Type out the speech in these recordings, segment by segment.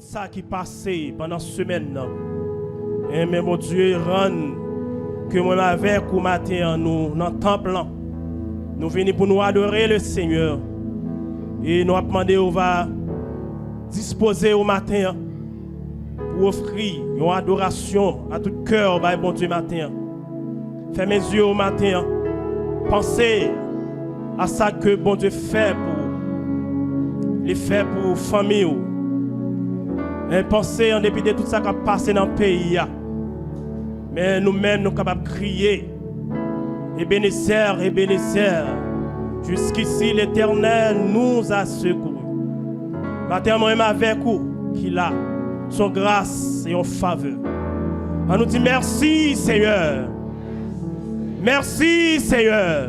ça qui passait pendant cette semaine. Et mais mon Dieu, rend que moi avec au matin, nous, dans le temple, nous venons pour nous adorer le Seigneur. Et nous avons demandé, on va disposer au matin pour offrir une adoration à tout cœur, bon Dieu, matin. Fais mes yeux au matin. Pensez à ça que bon Dieu fait pour les faire pour la famille. Et pensez en dépit de tout ça qui a passé dans le pays. Mais nous-mêmes, nous sommes capables de crier. Ebenezer, Ebenezer. Jusqu'ici, l'Éternel nous a secourus. Matin, moi-même avec vous, qu'il a son grâce et son faveur. On nous dit merci, Seigneur. Merci, Seigneur.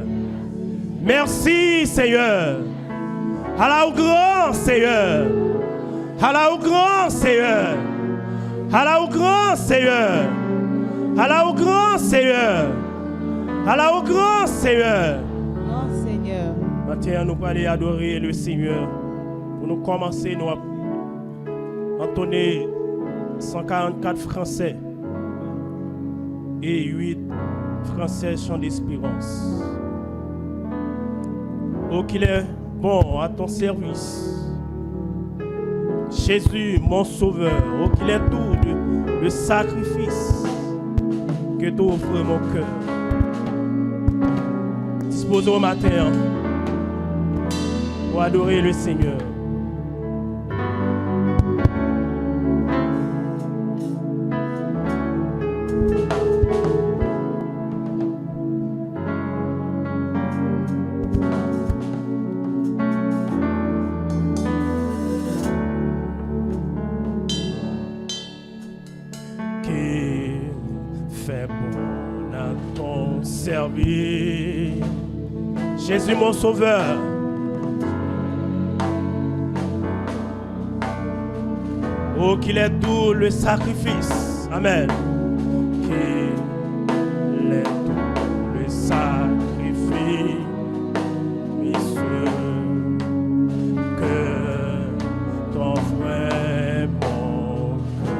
Merci, Seigneur. Allah au grand, Seigneur. Allah au grand, Seigneur. Allah au grand, Seigneur. Allah au grand, Seigneur. Allah au grand, Seigneur. Oh, Seigneur. Maintenant, nous allons aller adorer le Seigneur. Pour nous commencer, nous entonner 144 français et 8 français chants d'espérance. Oh, qu'il est bon à ton service. Jésus, mon sauveur. Oh, qu'il est tout le sacrifice que tu offres mon cœur. Dispose au matin pour adorer le Seigneur. Jésus mon sauveur. Oh, qu'il est doux le sacrifice. Amen. Qu'il est doux le sacrifice que t'offrait mon cœur.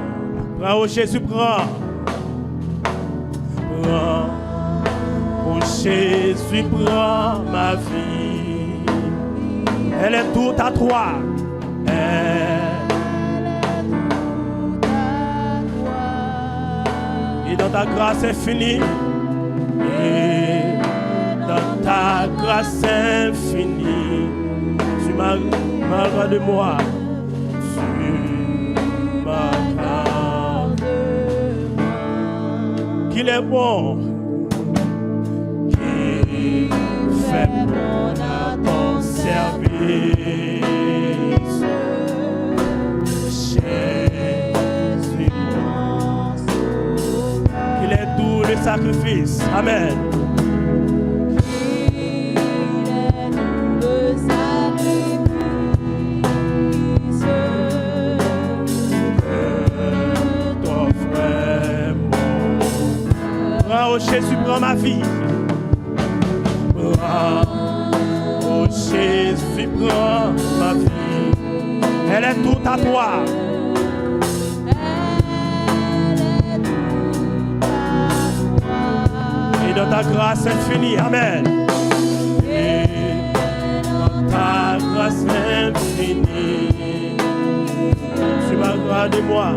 Prends, oh Jésus, prends. Prends. Jésus prend ma vie, elle est toute à toi. Elle est toute à toi. Et dans ta grâce infinie, et dans ta grâce infinie, tu m'as de moi, tu m'as de moi. Qu'il est bon. Fais bon à ton service, Jésus, qu'il est doux le sacrifice. Amen. Qu'il est doux le sacrifice que t'offrait mon cœur. Oh Jésus, prends ma vie. Oh Jésus, prends ma vie, elle est toute à toi. Et dans ta grâce infinie, amen. Et dans ta grâce infinie, tu m'as de moi.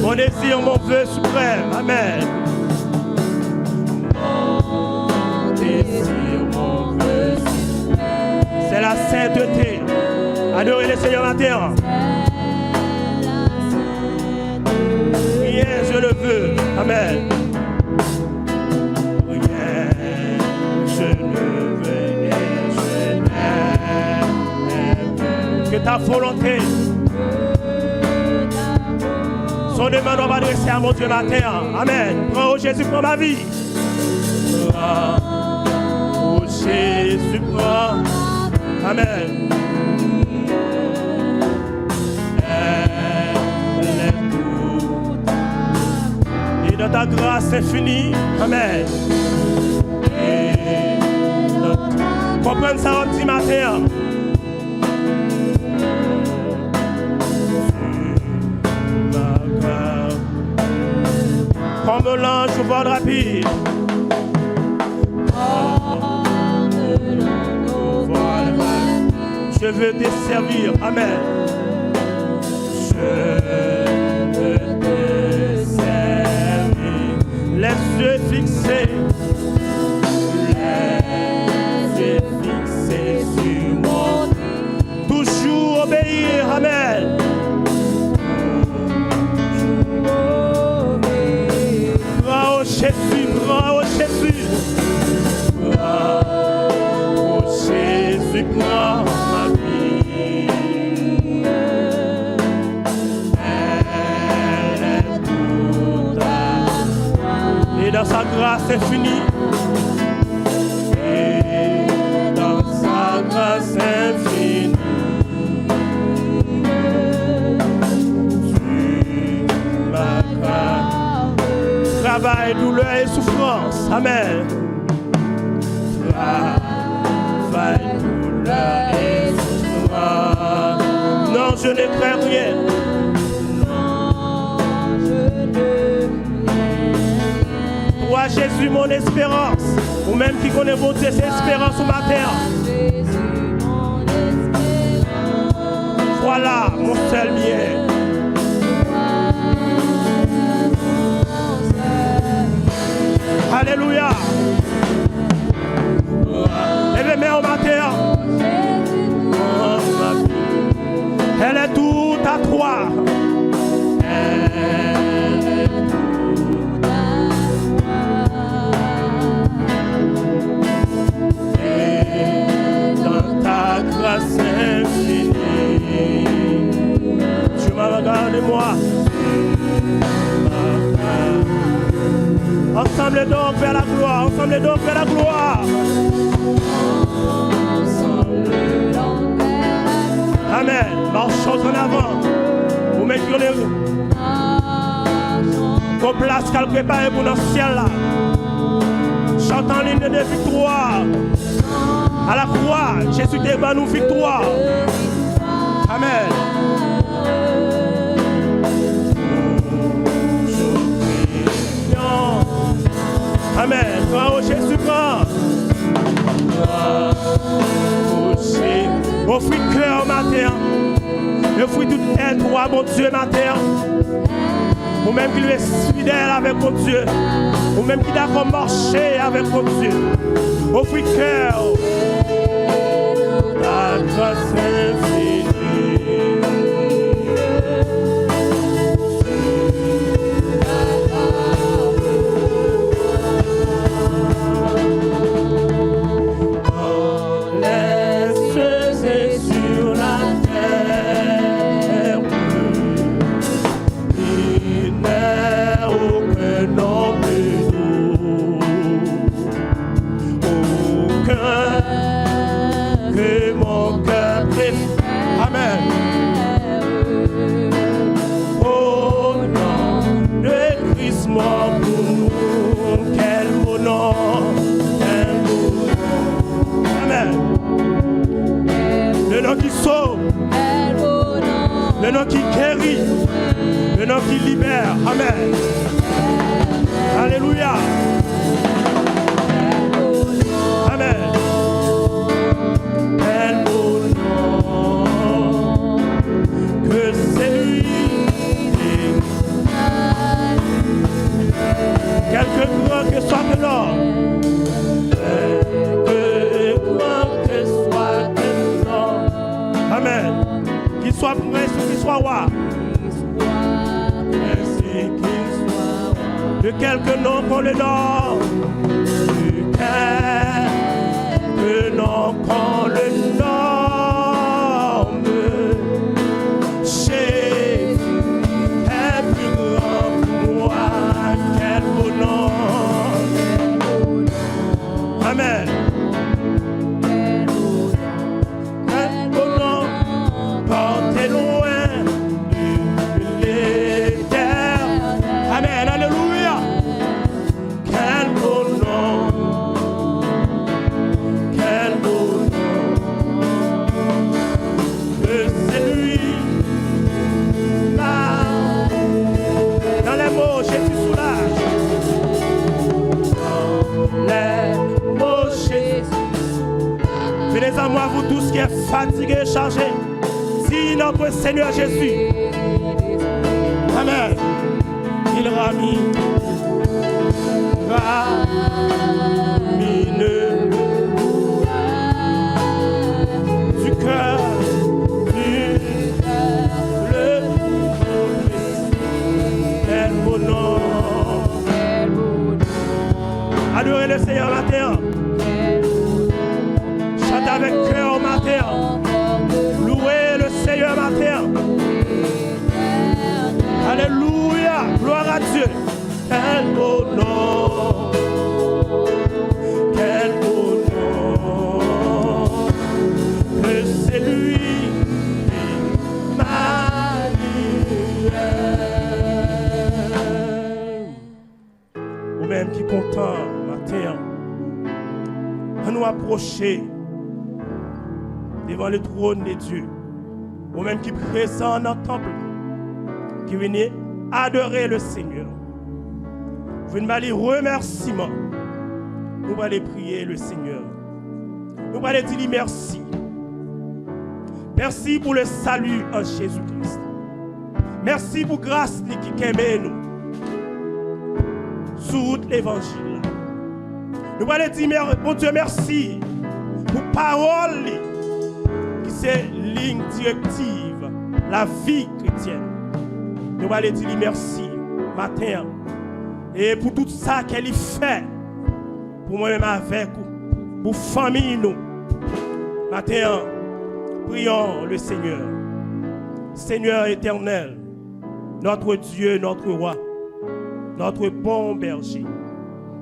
Mon désir, mon vœu suprême, amen. C'est la sainteté. Adorez le Seigneur matin. Rien, je le veux. Amen. Rien, je le veux. Je n'aime que ta volonté. Son demande, on va adresser à mon Dieu matin. Amen. Prends, oh Jésus, prends ma vie. Oh Jésus, prends. Amen. Elle est toute. Et dans ta grâce infinie. Amen. Et comprenez ça un petit matin. Comme l'ange au vent rapide. Je veux te servir. Amen. Je veux te servir. Les yeux fixés. Les yeux fixés sur moi. Toujours obéir. Amen. Oh Jésus, oh Jésus. Oh Jésus, prends ma vie. Elle est toute à toi. Et dans sa grâce infinie. Et dans sa grâce infinie. Tu m'accordes travail, douleur et souffrance. Amen. Travail, douleur et souffrance. Non, je ne crains rien. Non, je ne crains Toi, Jésus, mon espérance. Ou même qui connaît votre espérance sur ma terre. Jésus, mon espérance. Voilà mon seul bien. Alléluia. Lève mes mains au matin. Elle est toute à toi. Elle est toute à toi. Et dans ta grâce infinie, tu m'as regardé moi. Ensemble donc vers la gloire, ensemble donc vers la gloire. Amen. Marchons en avant. Vous mettez vos places qu'elle prépare pour notre ciel là. Chantons l'hymne de victoire. À la croix, Jésus débat nous victoire. Amen. Amen. Toi, oh Jésus, prends. Offre cœur matin. Offre toute aide, toi, mon Dieu, matin. Ou même qui lui est fidèle avec mon Dieu. Ou même qui d'accord marcher avec mon Dieu. Offre cœur. Ta grâce infinie. Le nom qui guérit, le nom qui libère. Amen. Alléluia. Amen. Quel beau nom que c'est lui. Quelque grand que soit le nom. Amen. Qu'il soit prince ou qu'il soit roi. De quelque nom qu'on le nomme. De quelque nom qu'on le nomme. Jésus est plus grand pour moi. Quel beau nom. Amen. fatigué, chargé, si notre Seigneur Jésus, Amen, il ramine du cœur adorez le Seigneur matin. Chantez avec cœur matin. Louez le Seigneur matin. Alléluia. Gloire à Dieu. Quel beau nom. Quel beau nom. Que c'est lui ou même qui content matin à nous approcher devant le trône de Dieu, ou même qui présent dans le temple, qui venait adorer le Seigneur. Vous venez aller remerciement. Nous allons aller prier le Seigneur. Nous allons aller dire merci. Merci pour le salut en Jésus-Christ. Merci pour grâce qui aime nous. Sous l'évangile. Nous allons dire, mon Dieu, merci pour parole qui c'est ligne directive, la vie chrétienne. Nous allons dire merci matin et pour tout ça qu'elle fait pour moi-même avec vous, pour famille nous. Matin, prions le Seigneur. Seigneur éternel, notre Dieu, notre roi, notre bon berger,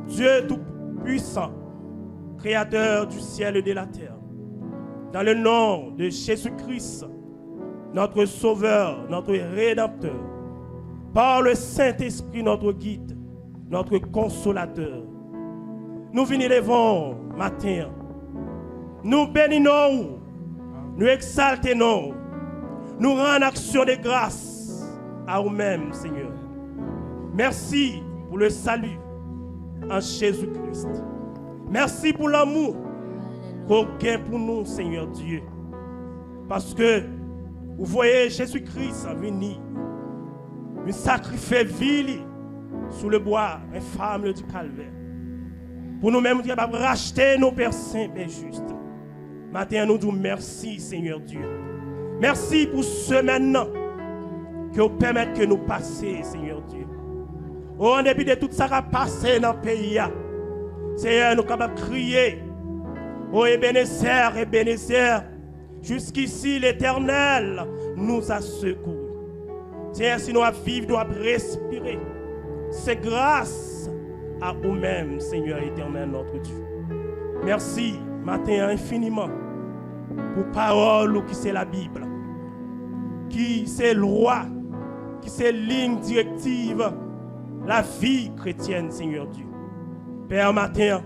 Dieu tout-puissant, créateur du ciel et de la terre. Dans le nom de Jésus-Christ, notre Sauveur, notre Rédempteur, par le Saint-Esprit, notre guide, notre consolateur, nous venons devant matin. Nous bénissons, nous exaltons, nous rendons action de grâce à vous-même, Seigneur. Merci pour le salut en Jésus-Christ. Merci pour l'amour qu'on gagne pour nous, Seigneur Dieu. Parce que vous voyez Jésus-Christ venir, nous sacrifier vie sous le bois infâme du calvaire. Pour nous-mêmes, nous devons racheter nos pères saints et justes. Maintenant, nous disons merci, Seigneur Dieu. Merci pour ce maintenant que vous permettez que nous passions, Seigneur Dieu. Oh, en dépit de tout ça qui a passé dans le pays, Seigneur, nous sommes capables de crier. Oh, Ebenezer, Ebenezer, jusqu'ici l'Éternel nous a secourus. Seigneur, si nous vivons, nous devons respirer. C'est grâce à vous-même, Seigneur éternel, notre Dieu. Merci, matin, infiniment, pour parole qui c'est la Bible, qui c'est loi, qui c'est ligne directive, la vie chrétienne, Seigneur Dieu. Père, matin,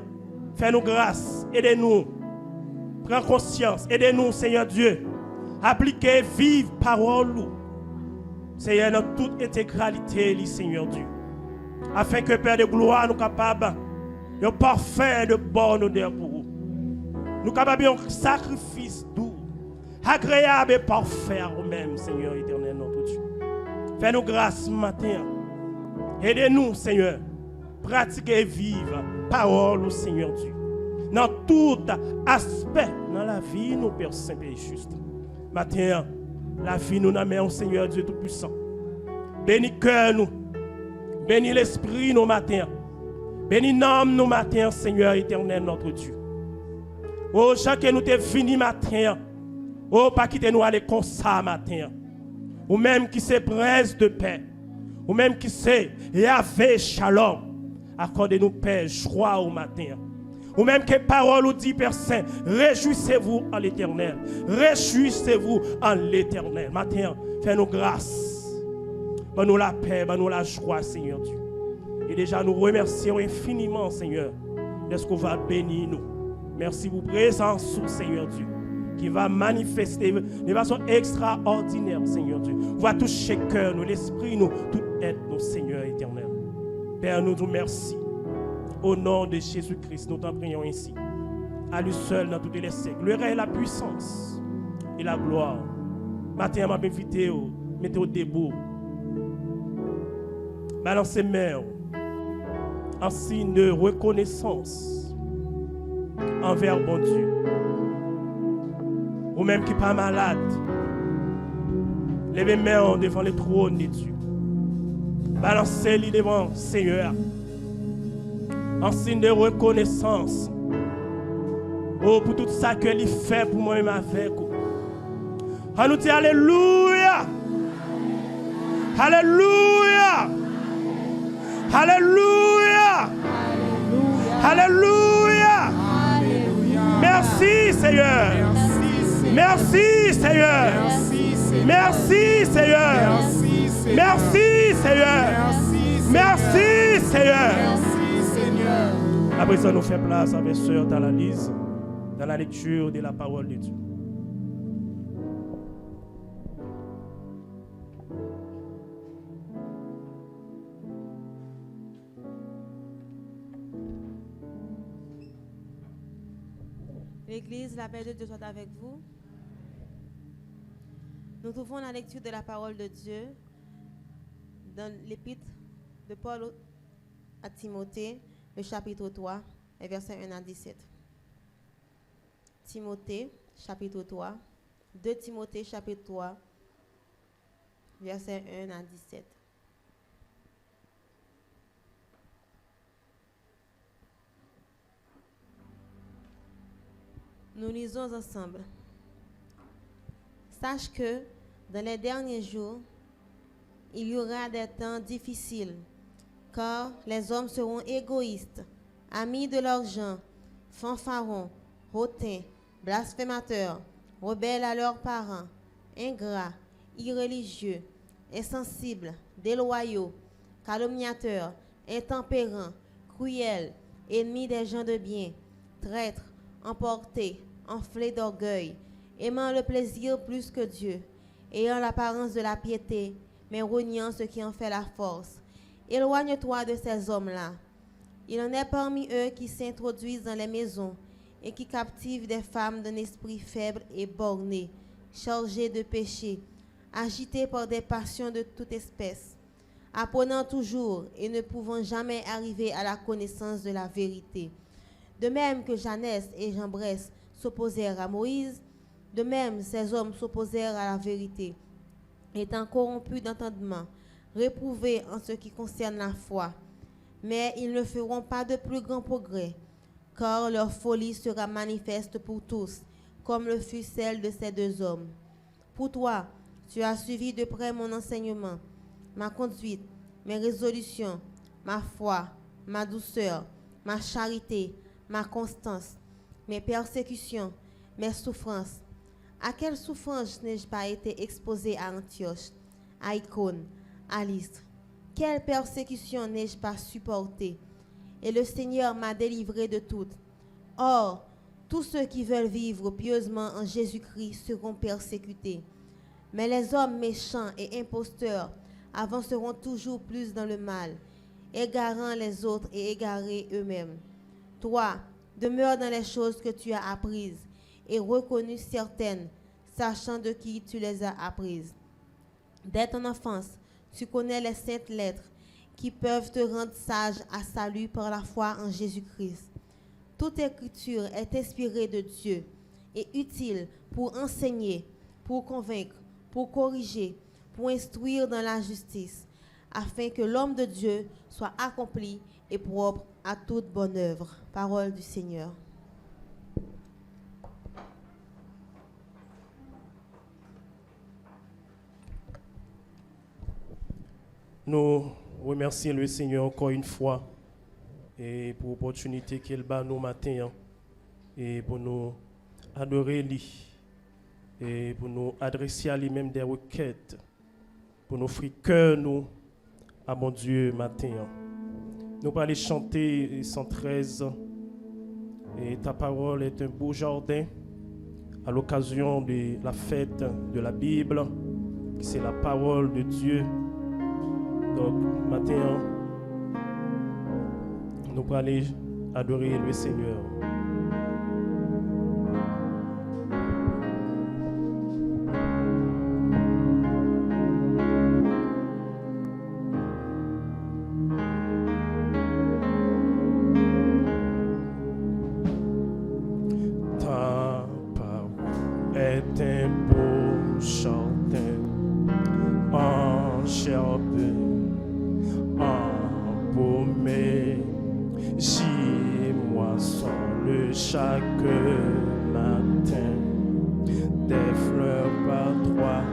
fais-nous grâce, aidez-nous, prends conscience, aidez-nous, Seigneur Dieu, appliquer, vivre parole, Seigneur, dans toute intégralité, Seigneur Dieu. Afin que Père de gloire nous capables de parfait de bonne odeur pour vous. Nous capables de un sacrifice doux, agréable et parfait à vous-même, Seigneur éternel notre Dieu. Fais-nous grâce matin. Aidez-nous, Seigneur, pratiquer et vivre parole au Seigneur Dieu. Dans tout aspect, dans la vie, nous Père Saint et juste. Matin, la vie nous amène au Seigneur Dieu Tout-Puissant. Bénis cœur nous. Bénis l'esprit nos matins. Bénis l'âme nos matins, Seigneur éternel notre Dieu. Oh, chacun nous t'es fini matin. Oh, pas quitter nous aller comme ça matin. Ou même qui c'est prince de paix. Ou même qui c'est Yahvé Shalom. Accordez-nous paix, joie au matin. Ou même que parole ou dit Père Saint, réjouissez-vous en l'Éternel. Réjouissez-vous en l'Éternel. Matin, fais-nous grâce. Donne-nous la paix, donne-nous la joie, Seigneur Dieu. Et déjà, nous remercions infiniment, Seigneur, de ce qu'on va bénir nous. Merci pour présence, Seigneur Dieu, qui va manifester de façon extraordinaire, Seigneur Dieu. Va toucher le cœur, nous, l'esprit, nous, toute aide, nous, Seigneur éternel. Père, nous nous merci. Au nom de Jésus-Christ, nous t'en prions ainsi. À lui seul dans tous les siècles. Le règne et la puissance, et la gloire. Matin, m'a invité, mettez au debout. Balancez main en signe de reconnaissance envers bon Dieu. Ou même qui pas malade, levez main devant le trône de Dieu. Balancez-les devant le Seigneur en signe de reconnaissance. Oh, pour tout ça que il fait pour moi-même avec vous. On nous dit Alléluia. Alléluia. Alléluia. Alléluia. Merci Seigneur. Merci Seigneur. Merci Seigneur. Merci Seigneur. Merci Seigneur. Après ça, nous faisons place avec sœur Dalalise dans la lecture de la parole de Dieu. L'Église, la paix de Dieu soit avec vous. Nous trouvons la lecture de la parole de Dieu dans l'épître de Paul à Timothée, le chapitre 3, les versets 1 à 17. Timothée, chapitre 3, 2 Timothée, chapitre 3, versets 1 à 17. Nous lisons ensemble. Sache que dans les derniers jours, il y aura des temps difficiles, car les hommes seront égoïstes, amis de l'argent, fanfarons, hautains, blasphémateurs, rebelles à leurs parents, ingrats, irréligieux, insensibles, déloyaux, calomniateurs, intempérants, cruels, ennemis des gens de bien, traîtres, emportés, enflés d'orgueil, aimant le plaisir plus que Dieu, ayant l'apparence de la piété, mais reniant ce qui en fait la force. Éloigne-toi de ces hommes-là. Il en est parmi eux qui s'introduisent dans les maisons et qui captivent des femmes d'un esprit faible et borné, chargées de péché, agitées par des passions de toute espèce, apprenant toujours et ne pouvant jamais arriver à la connaissance de la vérité. De même que Janès et Jambres s'opposèrent à Moïse, de même ces hommes s'opposèrent à la vérité, étant corrompus d'entendement, réprouvés en ce qui concerne la foi. Mais ils ne feront pas de plus grand progrès, car leur folie sera manifeste pour tous, comme le fut celle de ces deux hommes. Pour toi, tu as suivi de près mon enseignement, ma conduite, mes résolutions, ma foi, ma douceur, ma charité, ma constance, mes persécutions, mes souffrances. À quelle souffrance n'ai-je pas été exposé à Antioche, à Icône, à Lystre? Quelle persécution n'ai-je pas supportée? Et le Seigneur m'a délivré de toutes. Or, tous ceux qui veulent vivre pieusement en Jésus-Christ seront persécutés. Mais les hommes méchants et imposteurs avanceront toujours plus dans le mal, égarant les autres et égarés eux-mêmes. Toi, demeure dans les choses que tu as apprises et reconnues certaines, sachant de qui tu les as apprises. Dès ton enfance, tu connais les saintes lettres qui peuvent te rendre sage à salut par la foi en Jésus-Christ. Toute écriture est inspirée de Dieu et utile pour enseigner, pour convaincre, pour corriger, pour instruire dans la justice, afin que l'homme de Dieu soit accompli et propre à toute bonne œuvre. Parole du Seigneur. Nous remercions le Seigneur encore une fois et pour l'opportunité qu'il bat nous matin et pour nous adorer lui et pour nous adresser à lui-même des requêtes, pour nous offrir cœur nous à mon Dieu matin. Nous allons aller chanter 113 et ta parole est un beau jardin à l'occasion de la fête de la Bible, c'est la parole de Dieu. Donc, matin, nous allons aller adorer le Seigneur. gerbe embaumé, j'y moissonne chaque matin des fleurs par trois.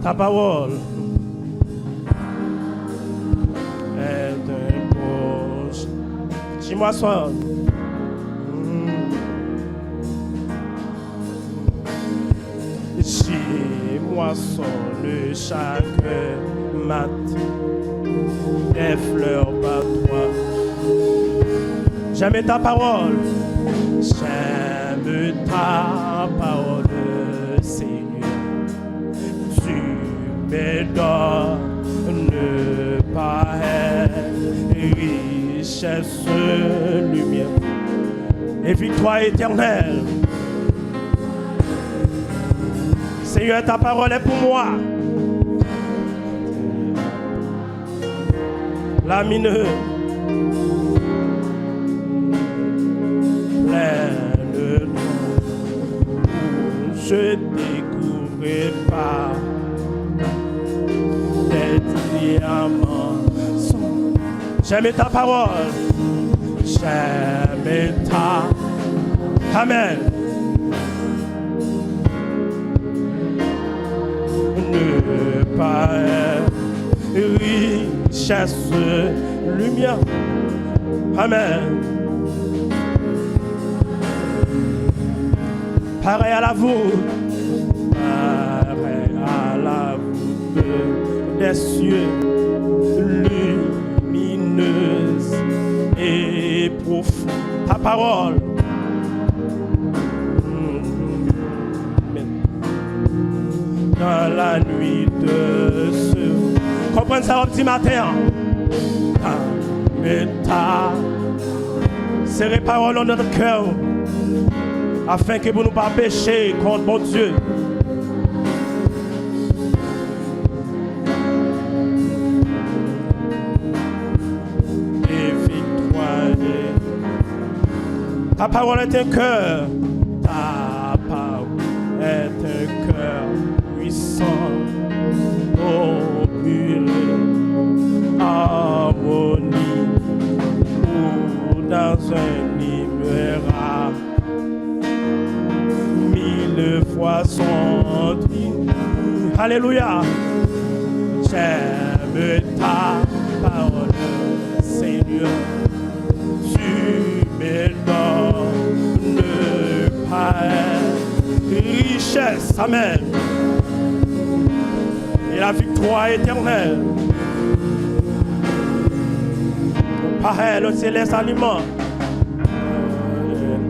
Ta parole est un poche. J'y moissonne. J'y moissonne chaque matin des fleurs par trois. J'aime ta parole. J'aime ta parole, Seigneur. Tu me donnes pas richesse, lumière et victoire éternelle. Seigneur, ta parole est pour moi. Lumineuse, pleine où je découvre pas des diamants. J'aime ta parole, j'aime ta. Amen. Ne pas richesse, lumière. Amen. Pareil à la voûte, pareil à la voûte des cieux, lumineuse et profonde. Ta parole. Dans la nuit de ce. Comprenez ça au petit matin. Mais ta. Serrez parole dans notre cœur. Afin que vous ne pas pécher contre mon Dieu. Et victoire. Ta parole est un cœur. Ta parole est un cœur. Oh, purée, harmonie, ou dans un numéraire, 1000 fois son triomphe. Alléluia. J'aime ta parole, Seigneur. Tu me donnes pas richesse. Amen. Et la victoire éternelle. Par elle, le céleste aliment.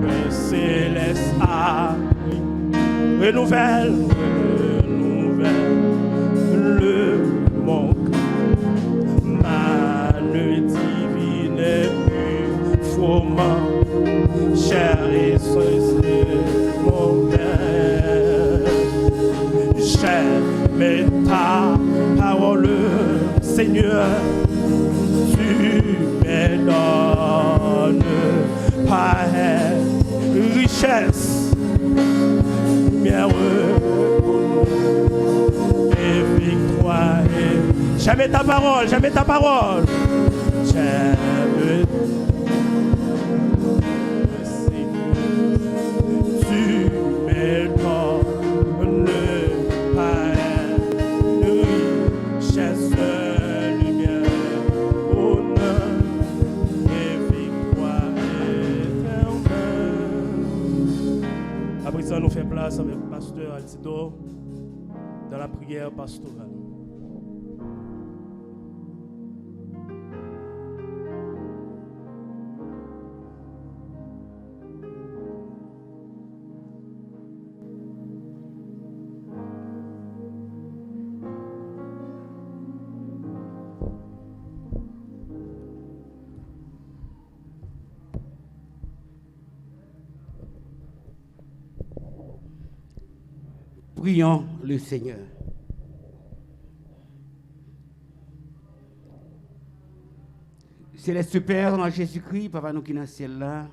Le céleste aliment. Renouvelle le manque. Manne divine plus fourment. Cher et sincère, mon père. J'aime ta parole, Seigneur. Tu me donnes par richesse, lumière et victoire. J'aime ta parole, j'aime ta parole. J'aime. Tu me donnes par richesse, lumière, honneur et victoire éternelle. Après ça, nous faisons place avec le pasteur Altido dans la prière pastorale. Prions le Seigneur. Céleste Père, dans Jésus-Christ, Papa nous qui dans le ciel là,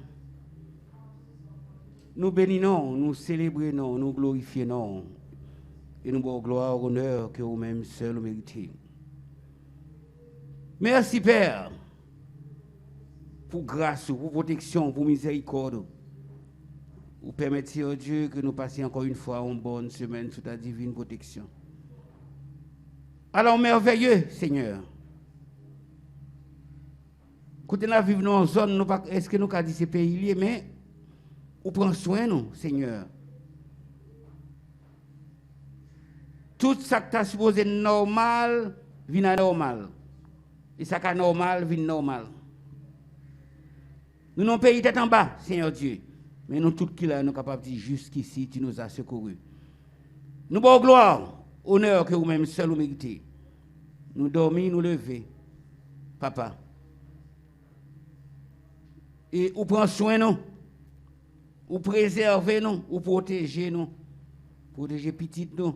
nous bénissons, nous célébrons, nous glorifions Et nous avons gloire, honneur que vous-même seul méritez. Merci Père pour grâce, pour protection, pour miséricorde. Vous permettez, oh Dieu, que nous passions encore une fois une bonne semaine sous ta divine protection. Alors merveilleux, Seigneur. Quand nous vivons dans une zone, est-ce que nous avons dit ce pays, mais vous prenez soin de nous, Seigneur. Tout ça qui est supposé normal, vient normal. Et ça qui est normal, vient normal. Nous sommes pays tête en bas, Seigneur Dieu. Mais nous, tous qui là, nous sommes capables de dire jusqu'ici, tu nous as secourus. Nous avons gloire, honneur que vous-même seul vous méritez. Nous dormons, nous levons, Papa. Et vous prenez soin de nous, vous préservez nous, vous protégez nous, protégez petit nous.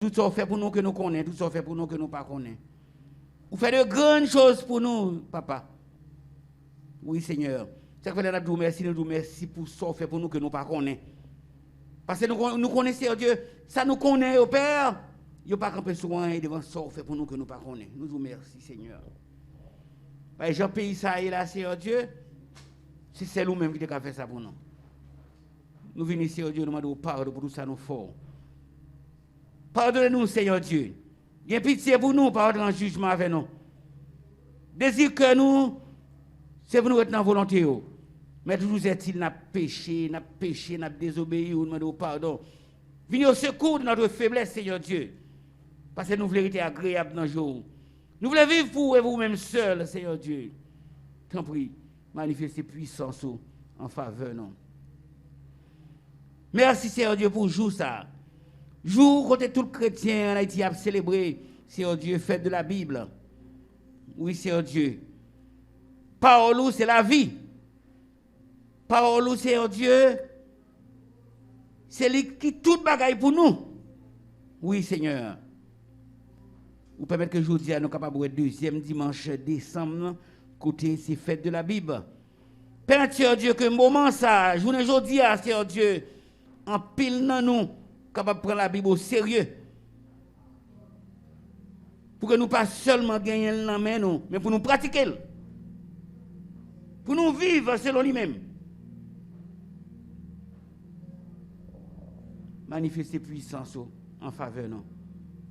Tout ça fait pour nous que nous connaissons, tout ça fait pour nous que nous ne connaissons pas. Vous faites de grandes choses pour nous, Papa. Oui, Seigneur. C'est que nous disons merci pour ça fait pour nous que nous ne connaissons pas. Parce que nous connaissons Dieu, ça nous connaît, au Père. Il n'y a pas qu'un peu soin devant ça fait pour nous que nous ne connaissons pas. Nous vous remercions, Seigneur. Jean pays ça et là, Seigneur Dieu, c'est nous-mêmes qui avons fait ça pour nous. Nous venons, Seigneur Dieu, nous demandons pardon pour tout ça nous fort. Pardonnez-nous, Seigneur Dieu. Ayez pitié pour nous, pardon en jugement avec nous. Désir que nous, c'est pour nous être dans la volonté. Mais toujours est-il, n'a péché, n'a désobéi, nous demandons pardon. Venez au secours de notre faiblesse, Seigneur Dieu. Parce que nous voulons être agréables dans le jour. Nous voulons vivre pour vous-même seul, Seigneur Dieu. T'en prie, manifestez puissance en faveur, non. Merci, Seigneur Dieu, pour jour ça. Jour côté tout chrétien en Haïti a célébré, Seigneur Dieu, fête de la Bible. Oui, Seigneur Dieu. Parole, c'est la vie. Parole, Seigneur Dieu, c'est lui qui tout bagaille pour nous. Oui, Seigneur. Vous permettez que je vous dise, nous sommes capables de deuxième dimanche décembre, côté ces fêtes de la Bible. Père, Seigneur Dieu, que moment ça, je vous dis, Seigneur Dieu, en pile dans nous, capable de prendre la Bible au sérieux. Pour que nous pas seulement gagner la main, mais pour nous pratiquer. Pour nous vivre selon lui-même. Manifester puissance en faveur de nous.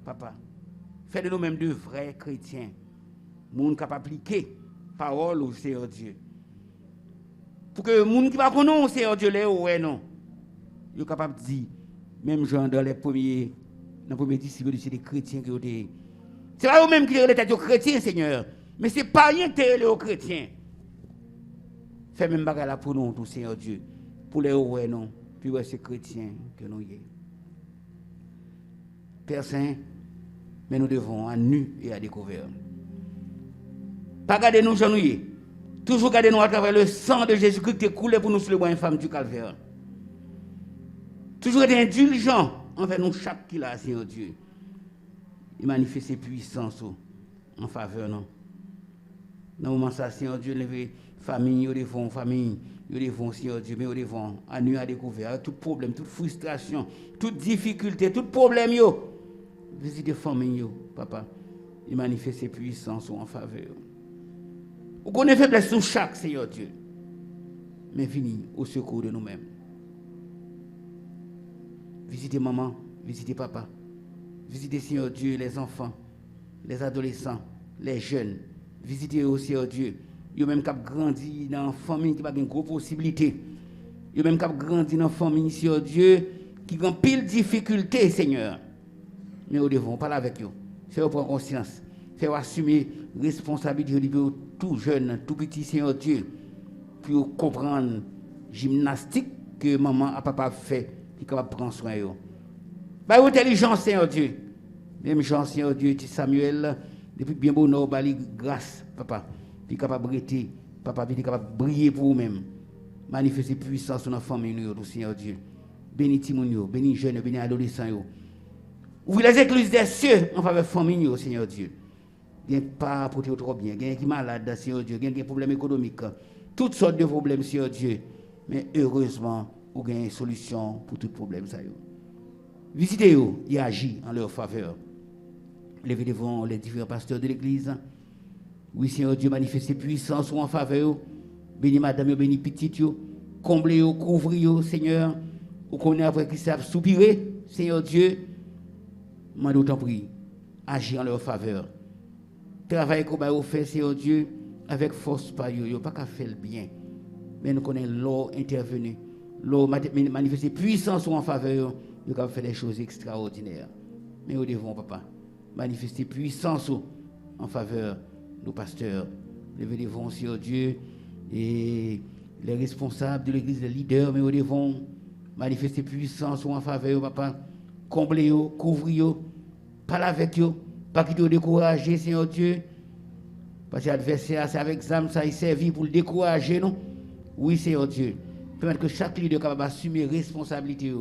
Papa, faites de nous-mêmes de vrais chrétiens. Nous capables d'appliquer parole au Seigneur Dieu. Pour que les gens qui ne connaissent pas le Seigneur Dieu, non, ils sont capables de dire, même Jean dans les premiers disciples, c'est des chrétiens qui ont été. C'est pas eux-mêmes qui ont été chrétiens, Seigneur. Mais ce n'est pas rien qui est aux chrétiens. Fais même bagarre là pour nous, tout Seigneur Dieu. Pour les ouais, non. Puis ouais, c'est chrétiens que nous y est. Père Saint, mais nous devons à nu et à découvert. Pas garder nous genouiller. Toujours garder nous à travers le sang de Jésus-Christ qui est coulé pour nous sur le bois infâme du calvaire. Toujours être indulgent envers nous chaque qui l'a, Seigneur Dieu. Il manifeste ses puissances en faveur de nous. Dans le moment ça, Seigneur Dieu, lever famille, ils devons Seigneur Dieu, mais ils devons à nous à découvrir tout problème, toute frustration, toute difficulté, tout problème, visitez famille, papa. Il manifeste ses puissances en faveur. Vous connaissez faiblesse sur chaque, Seigneur Dieu. Mais venez au secours de nous-mêmes. Visitez maman, visitez papa. Visitez, Seigneur Dieu, les enfants, les adolescents, les jeunes. Visitez aussi, Seigneur Dieu. Ils même qui ont grandi dans une famille qui n'a pas une grosse possibilité. Ils même qui ont grandi dans une famille, Seigneur Dieu, qui ont pile de difficultés, Seigneur. Mais nous devons parler avec eux. Faire prendre conscience. Faire assumer responsabilité de tout jeune, tout petit, Seigneur Dieu. Pour comprendre la gymnastique que maman et papa fait. Qui est capable de prendre soin de eux. Bah, intelligence, Seigneur Dieu. Même Jean, Seigneur Dieu, Samuel, depuis bien bon, nous avons grâce, papa. Puis capable de briller, papa, puis capable de briller pour vous-même. Manifester puissance dans la famille, nous, Seigneur Dieu. Bénis Timounio, bénis jeunes, bénis adolescents. Ouvrez les écluses des cieux en faveur de la famille, Seigneur Dieu. gen pas porter trop bien, gen qui malade, Seigneur Dieu, gen des problèmes économiques, toutes sortes de problèmes, Seigneur Dieu. Mais heureusement, vous avez une solution pour tout problème. Visitez-vous et agissez en leur faveur. Levez devant les différents pasteurs de l'église. Oui, Seigneur Dieu, manifestez puissance en faveur. Bénis madame, bénis petite, comblez-vous, couvrez-vous, Seigneur. Vous connaissez après qui savent soupirer, Seigneur Dieu. Je t'en prie, agis en leur faveur. Travail qu'on va faire, Seigneur Dieu, avec force par eux. Pas qu'à faire le bien. Mais nous connaissons l'eau intervenue. L'eau manifester puissance en faveur. Nous avons fait des choses extraordinaires. Mais nous devons, papa, manifester puissance en faveur de nos pasteurs. Nous devons, Seigneur Dieu, et les responsables de l'église, les leaders, mais nous devons manifester puissance en faveur, papa. Combler-vous, couvrir-vous, parler avec eux, pas qu'ils te découragent, Seigneur Dieu. Parce que l'adversaire, c'est avec ça, ça il servi pour le décourager, non? Oui, Seigneur Dieu. Permettre que chaque leader capable d'assumer responsabilité,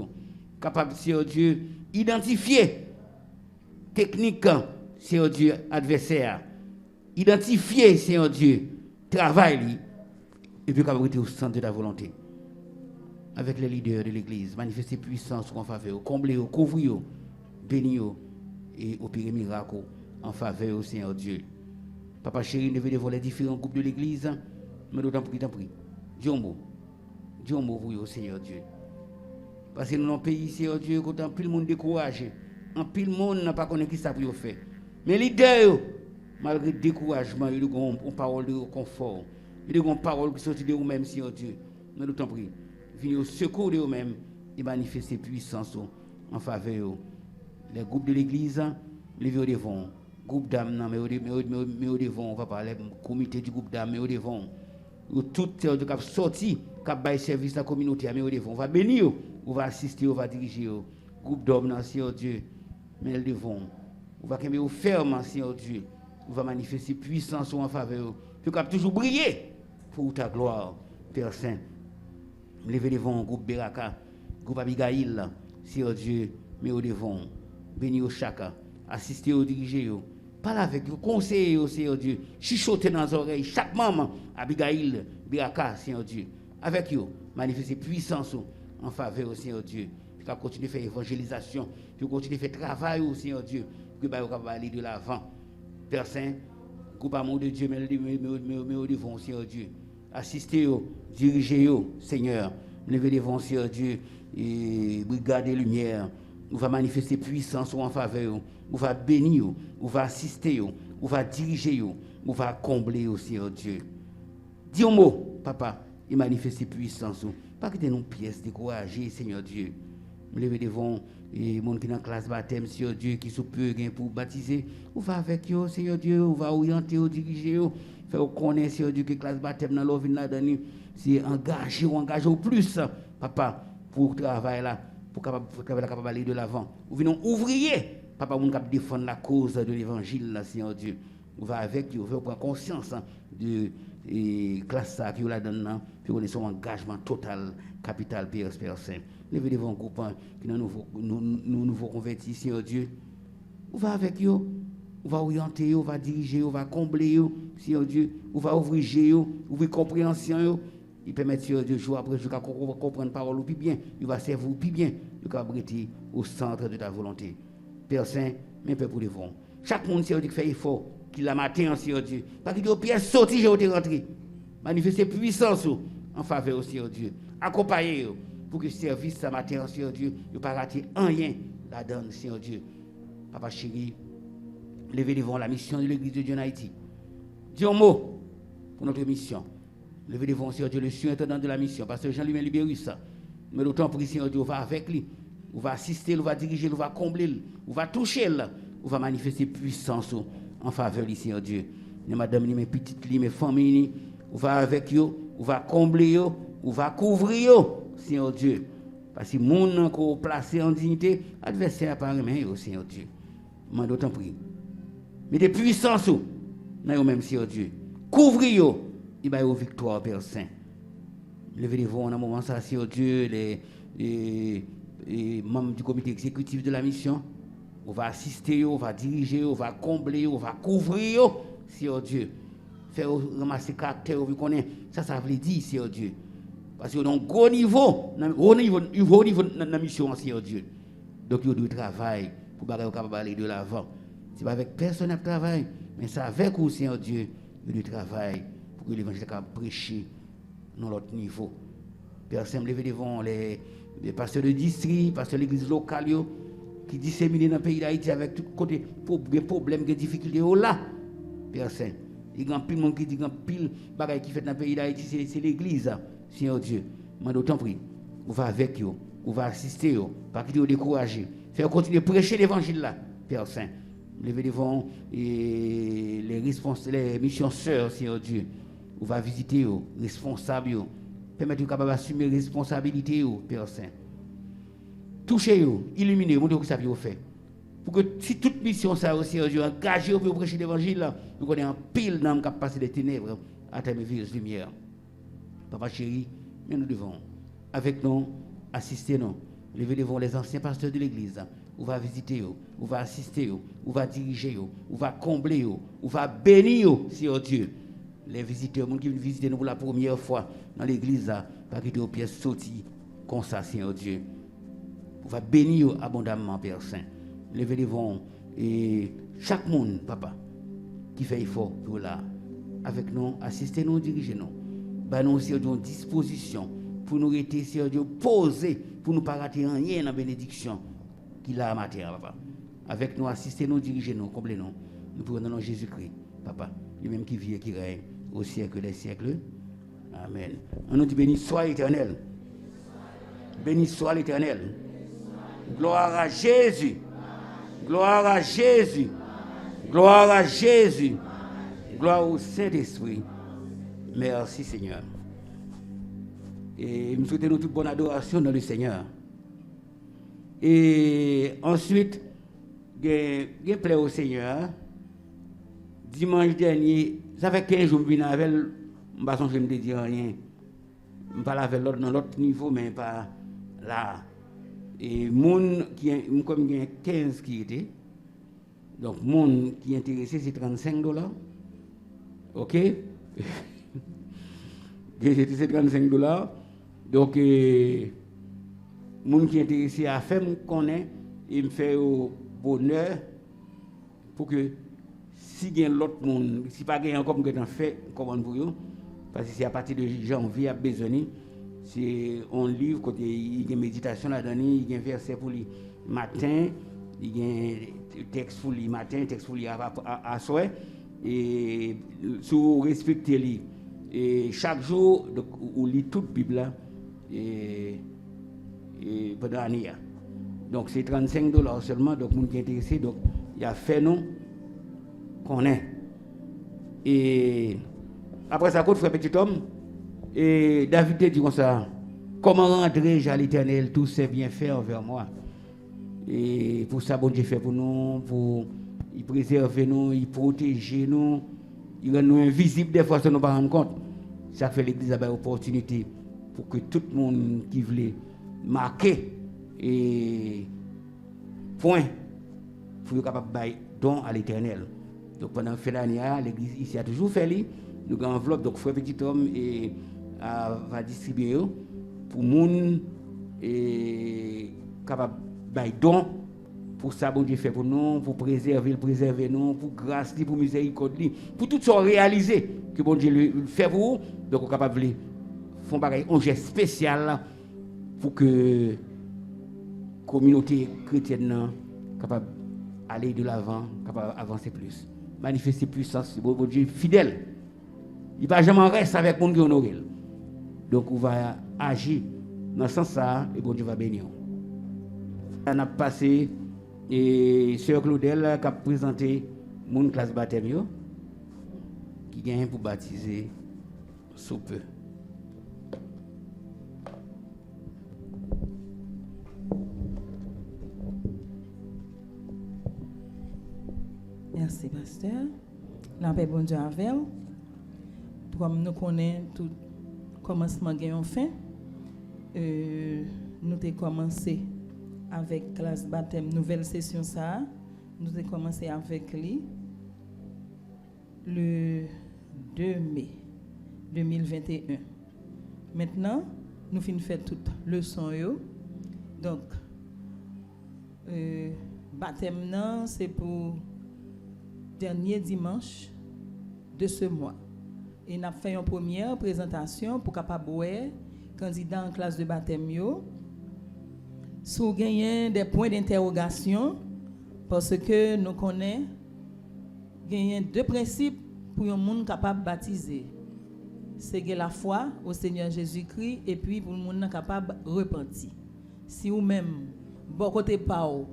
capable, Seigneur Dieu, identifier technique, Seigneur Dieu, adversaire. Identifier, Seigneur Dieu, travail, et puis capable de au centre de ta volonté. Avec les leaders de l'église, manifester puissance en faveur, combler, couvrir, bénir et opérer miracle en faveur au Seigneur Dieu. Papa chéri, nous devons les différents groupes de l'église, mais nous t'en prie. Dieu mot pour vous, Seigneur Dieu. Parce que nous, dans le pays, Seigneur Dieu, quand un pile monde découragé, un pile monde n'a pas connu qui ça pour faire. Mais les leaders, malgré le découragement, ils ont une parole de confort. Ils ont une parole qui sortit de vous-même, Seigneur Dieu. Mais nous t'en prie, venez au secours de vous-même et manifester puissance en faveur. Les groupes de l'église, les vieux devant. Groupe d'âmes, mais au devant, on va parler comité du groupe d'âmes, mais au devant. Tout qui a sorti, qui a service à la communauté, mais au devant. On va bénir, on va assister, on va diriger. Groupe d'hommes, Seigneur Dieu, mais au devant. On va camper ferme, Seigneur Dieu. On va manifester puissance en faveur. Tu vas toujours briller pour ta gloire, Père Saint. Levez devant, groupe Beraka, groupe Abigail, Seigneur Dieu, mais au devant. Bénir au chacun, assister au diriger. Parle avec vous, conseiller au Seigneur Dieu, chuchoter dans les oreilles, chaque maman, Abigail, Biraka, Seigneur Dieu, avec vous, manifester puissance en faveur au Seigneur Dieu, puis continuer à faire évangélisation, puis continuer à faire travail au Seigneur Dieu, puis vous pouvez aller de l'avant. Père Saint, groupe amour de Dieu, mais au devant, Seigneur Dieu, assistez au, dirigez au, Seigneur, levez devant, Seigneur Dieu, et brigade des lumières. On va manifester puissance en faveur, on va bénir, on va assister, on va diriger, on va combler aussi, oh Dieu. Dis un mot, papa, et manifester puissance. Pas que tu aies une pièce découragée, Seigneur Dieu. Me lever devant les gens qui sont dans la classe baptême, Seigneur Dieu, qui sont peu pour baptiser. On va avec eux, Seigneur Dieu, on va orienter, diriger, faire connaître, Seigneur Dieu, que la classe baptême dans l'offre là-dedans, c'est engager au plus, papa, pour le travail là. Pour capable aller de l'avant. Nous venons ouvrier, papa, nous capable défendre la cause de l'évangile, Seigneur Dieu. On va avec vous, on va prendre conscience de la classe qui vous la donne, puis on est son engagement total, capital, Père Saint. Nous venons devant un groupe qui nous nouveau convertis, Seigneur Dieu. On va avec vous, on va orienter, on va diriger, on va combler, Seigneur Dieu. On va ouvrir, ouvrir compréhension. Il permet de jour après jour comprendre la parole plus bien, il va servir plus bien, il va briller au centre de ta volonté. Père Saint, mais Père pour les vents. Chaque monde, Seigneur Dieu, fait effort, qu'il la matin, Seigneur Dieu. Parce qu'il y a pièces sorties, j'ai rentré. Manifester puissance en faveur, Seigneur Dieu. Accompagner pour que le service, ce matin, Seigneur Dieu, ne pas rater rien là-dedans, Seigneur Dieu. Papa chéri, levez devant la mission de l'Église de Dieu en Haïti. Dis un mot pour notre mission. Levez devant Seigneur Dieu, le surintendant de la mission, parce que Jean lui-même libéré ça. Mais d'autant pour Seigneur Dieu, on va avec lui, on va assister, on va diriger, on va combler, on va toucher, on va manifester puissance en faveur du Seigneur Dieu. Mes madame, mes petites, mes familles, on va avec eux, on va combler, on va couvrir, Seigneur Dieu. Parce que les gens qui sont placés en dignité, adversaire apparaît, Seigneur Dieu. Mais d'autant pour mettez puissance dans vous-même, Seigneur Dieu. Couvrez il va y avoir victoire, Père Saint. Levez les voix en un moment, ça, Seigneur Dieu, les membres du comité exécutif de la mission. On va assister, on va diriger, on va combler, on va couvrir, Seigneur Dieu. Faire ramasser caractère, vous connaissez, ça veut dire, Seigneur Dieu. Parce que dans un gros niveau, de la mission, Seigneur Dieu. Donc, il doit travailler pour aller de l'avant. Ce n'est pas avec personne qui travaille, mais c'est avec vous, Seigneur Dieu, il doit travailler pour que l'évangile soit prêché dans l'autre niveau. Père Saint, lever devant les pasteurs de district, pasteurs de l'église locale, qui disséminent dans le pays d'Haïti avec tout côté problèmes, des difficultés là. Père Saint, il y a pile monde qui dit qu'il y a pile bagaille qui fait dans le pays d'Haïti, c'est l'église, Seigneur Dieu. Mais d'autant plus, on va avec eux, on va assister eux, pas qu'ils soient découragés. Faire continuer à prêcher l'évangile là, Père Saint. Lever devant les missions sœurs, Seigneur Dieu. On va visiter eux, responsables eux. Permettre de assumer les responsabilités, Père Saint. Touchez-vous, illuminez-vous, montrez-vous que ça peut faire. Pour que si toute mission, ça aussi, engagez pour prêcher l'évangile, nous connaissons un pile d'âmes qui passent des ténèbres à terme de lumière. Papa chéri, mais nous devons, avec nous, assister nous, lever devant les anciens pasteurs de l'église. On va visiter, on va assister, on va diriger, on va combler, on va bénir, Seigneur Dieu. Les visiteurs, les gens qui viennent visiter nous pour la première fois dans l'église, pas quitter aux pièces sorties comme ça, Seigneur Dieu. On va bénir abondamment, Père Saint. Levez devant et chaque monde, papa, qui fait effort pour là, avec nous, assister nous, diriger nous. Bah nous, Seigneur Dieu, disposition pour nous rester, Seigneur Dieu, poser, pour nous pas rater rien dans la bénédiction qu'il a en matière, papa. Avec nous, assister nous, diriger nous, combler nous. Nous prenons Jésus-Christ, papa, lui-même qui vit et qui règne au siècle des siècles. Amen. On nous dit béni soit l'Éternel. Béni soit l'Éternel. Gloire à Jésus. Gloire à Jésus. Gloire à Jésus. Gloire au Saint-Esprit. Merci Seigneur. Et nous souhaitons toute bonne adoration dans le Seigneur. Et ensuite, je plaît au Seigneur. Dimanche dernier, ça fait 15 jours que je viens avec elle, je ne me dis rien. Je parle avec l'autre dans l'autre niveau, mais pas là. Et moun qui comme il y a 15 qui étaient. Donc, moun qui est intéressé, c'est $35. OK? C'est $35. Donc, moun qui est intéressé à faire, me connaît, et me fait au bonheur pour que si il y a l'autre monde, si pas gagne encore que fait comment pour vous, parce que c'est à partir de janvier à besoin, c'est un livre côté il y a une méditation là-dedans, il y a un verset pour le matin, il y a un texte pour le matin, un texte pour le à soir, et si vous respectez lui, et chaque jour vous lisez toute la Bible là, et pendant l'année. Donc c'est $35 seulement, donc vous qui est intéressé, donc il a fait non qu'on est. Et après ça, frère petit homme, et David te dit comme ça, comment rendrai-je à l'Éternel tous ses bienfaits envers moi? Et pour ça, bon Dieu fait pour nous, pour il préserver nous, il protéger nous, il rend nous invisibles des fois, ça nous ne pas rendre compte. Ça fait l'Église avoir l'opportunité pour que tout le monde qui voulait marquer et point, pour être capable de bailler don à l'Éternel. Donc pendant l'année, l'église ici a toujours fait lui. Nous avons une enveloppe, donc frère petit homme et va distribuer pour moun et capable bailler don pour ça bon Dieu fait pour nous, pour préserver nous, pour grâce pour miséricorde pour tout ça réaliser que bon Dieu le fait pour vous. Donc on est capable de faire un geste spécial pour que la communauté chrétienne capable d'aller de l'avant, capable d'avancer plus. Manifester puissance, bon Dieu fidèle. Il ne va jamais rester avec mon Dieu honoré. Donc on va agir dans ce sens-là et bon Dieu va bénir. On a passé et Sœur Claudel qui a présenté mon classe baptême qui gagne pour baptiser sous peu. Merci, pasteur. La paix, bon Dieu, avec vous. Comme nous connaissons tout commencement gagnant fin, nous avons commencé avec classe baptême, nouvelle session ça. nous avons commencé avec lui le 2 mai 2021. Maintenant, nous finissons faire toute leçon. Donc, baptême, c'est pour dernier dimanche de ce mois. Et nous avons fait une première présentation pour capable candidat en classe de baptême. Si vous avez des points d'interrogation, parce que nous connaissons deux principes pour un monde capable de baptiser. C'est la foi au Seigneur Jésus-Christ et puis pour le monde capable de repentir. Si vous-même, bon côté pas ou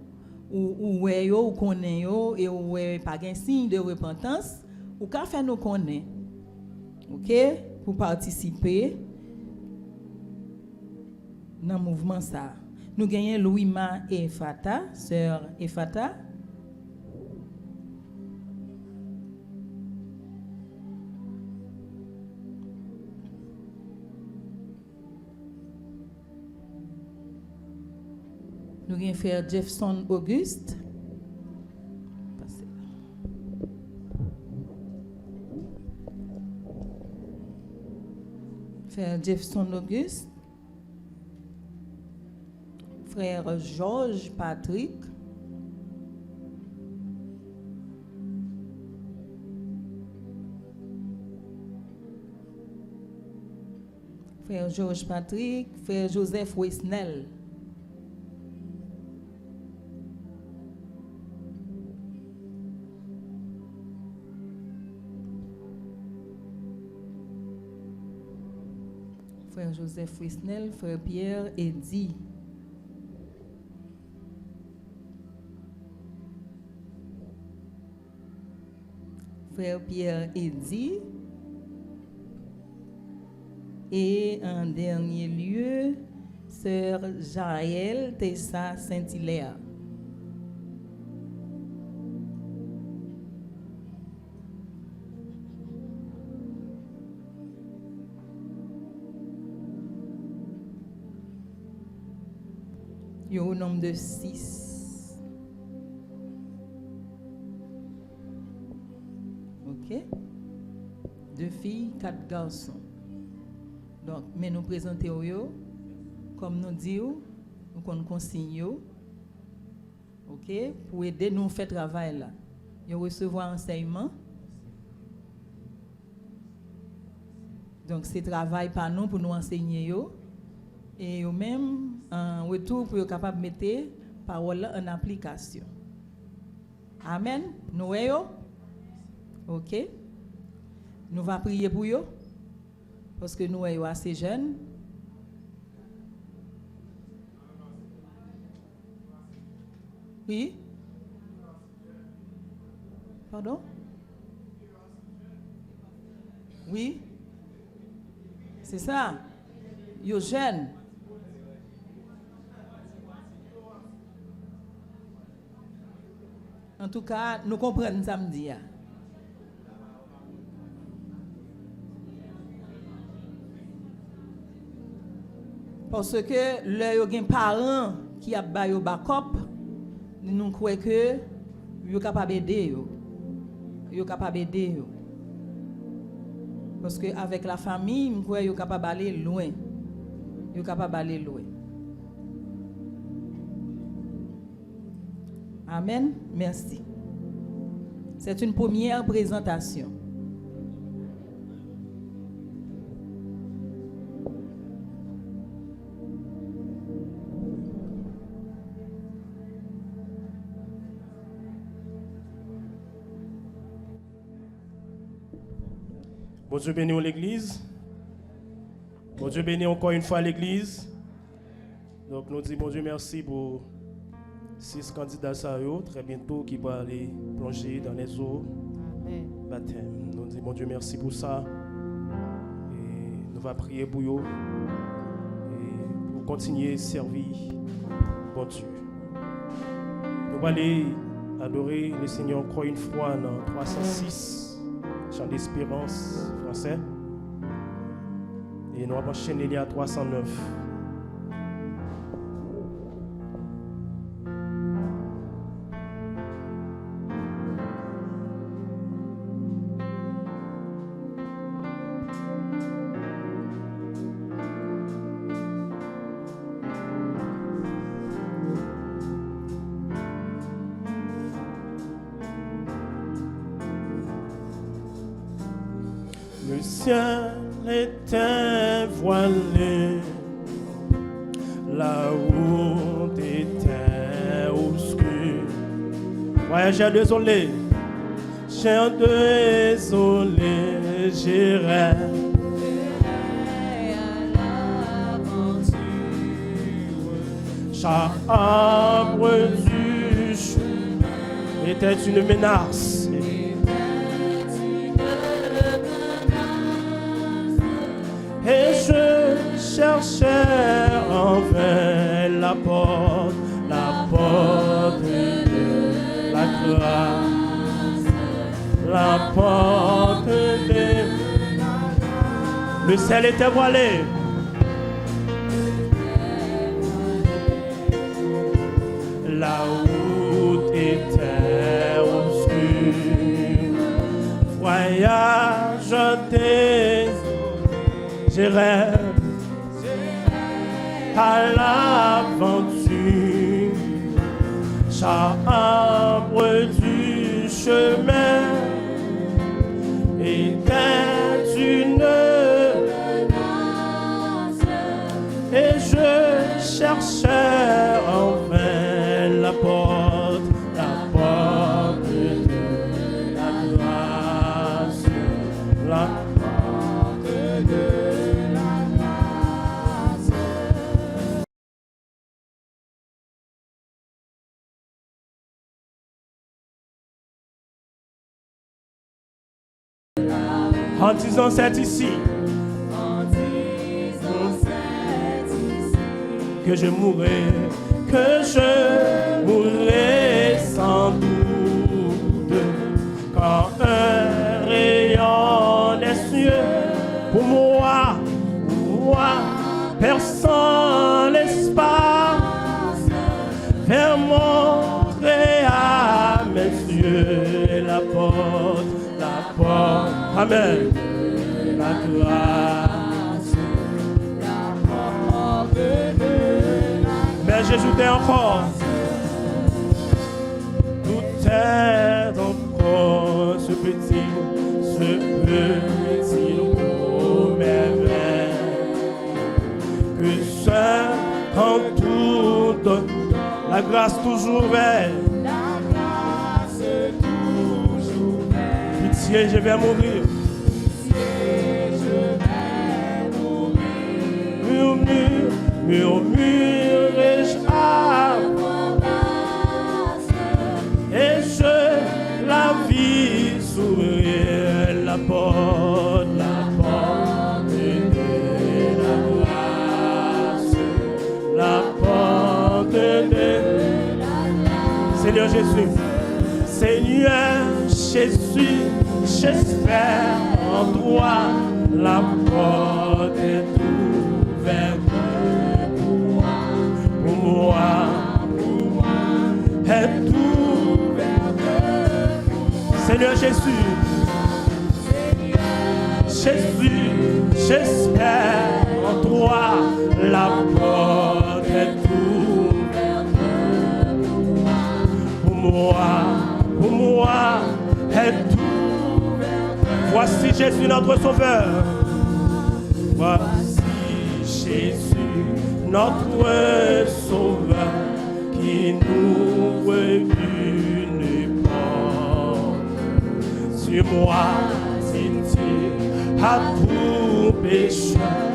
connaissez et ou pas un signe de repentance, ou qu'à faire nous connaître. OK, pour participer dans le mouvement ça. Nous gagnons Louima et Fata, sœur Efata. Nous gagnons frère Jefferson Auguste. Frère Jefferson Auguste. Frère Georges Patrick. Frère Georges Patrick, frère Joseph Wesnel. Frère Joseph Wesnel, frère Pierre Eddy. Frère Pierre Eddy. Et en dernier lieu, sœur Jaël Tessa Saint-Hilaire. Il y a au nombre de 6. OK? 2 filles, 4 garçons. Donc, mais nous présentons, comme nous disons, nous consignons, OK, pour aider nous à faire travail là. Ils recevoir enseignement. Donc, c'est travail par nous pour nous enseigner. Et eux-mêmes, en retour, pour être capable de mettre parole en application. Amen. Nous voyons? OK. Nous allons prier pour eux. Parce que nous sommes assez jeunes. Oui? Pardon? Oui? C'est ça? Ils sont jeunes. En tout cas, nous comprenons samedi. Parce que les parents qui ont baillé au backup, nous croyons que ils sont capables d'aider. Ils sont capables d'aider. Parce qu'avec la famille, nous croyons qu'ils sont capables d'aller loin. Ils sont capables d'aller loin. Amen. Merci. C'est une première présentation. Bon Dieu bénit l'église. Bon Dieu bénit encore une fois l'église. Donc nous disons bon Dieu merci pour 6 candidats très bientôt qui vont aller plonger dans les eaux baptême. Nous disons bon Dieu merci pour ça. Et nous allons prier pour eux et pour continuer à servir bon Dieu. Nous allons aller adorer le Seigneur encore une fois dans 306. Chant d'espérance français. Et nous allons enchaîner à 309. ciel était voilé, la route était obscure. Voyageur désolé, chien désolé, j'irai à l'aventure. Chaque arbre du chemin était une menace. Et je cherchais en vain la porte de la grâce, la porte de... Le ciel était voilé. La route était obscure. Voyage j'irai à l'aventure. Chaque arbre du chemin était une menace, et je cherchais en vain la porte de la grâce, la porte de en disant c'est ici que je mourrai sans doute, quand un rayon des cieux pour moi perçant l'espace, faire montrer à mes yeux la porte, amen, la grâce, la porte de la grâce. Mais j'ajoutais encore, tout est encore ce petit mot merveille, que seul en toute la grâce toujours belle. Pitié, je vais mourir. Murmurais-je à voix basse, et je la vis s'ouvrir la porte de la grâce, la porte de la grâce. Seigneur Jésus, Seigneur Jésus, j'espère en toi, la porte est ouverte pour moi, est ouverte. Seigneur Jésus, j'espère en toi, la porte est ouverte pour moi, est ouverte. Voici Jésus notre Sauveur. Voici Jésus notre Sauveur qui nous une porte. Sur moi, dit-il, à tout pécheur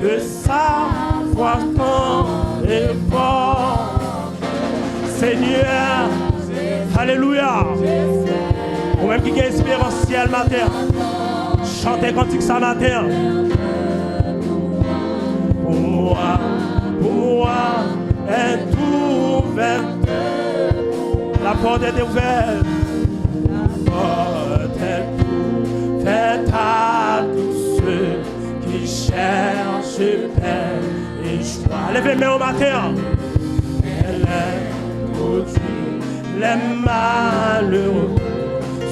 de savoir quand et fort. Seigneur, alléluia. Ou même qui a espérance ciel matin, chantez cantique ça matin. Pour moi est ouverte, la porte est ouverte, la porte est ouverte à tous ceux qui cherchent paix et joie. Levez-moi au matin. Elle est produit les malheureux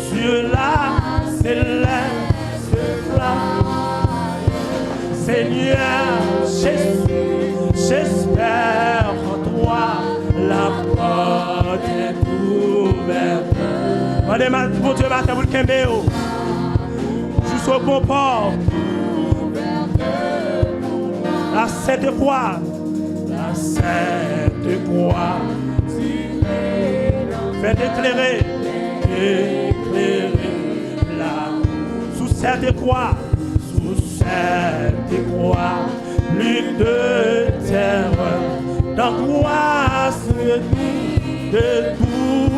sur la céleste flamme. Seigneur Jésus, j'espère en toi, la porte est ouverte. Allez, mon Dieu, matin, vous le kembeo. tous au bon port. La sainte croix. La sainte croix. Faites éclairer. Sous cette croix, plus de terreur, d'angoisse, de tout.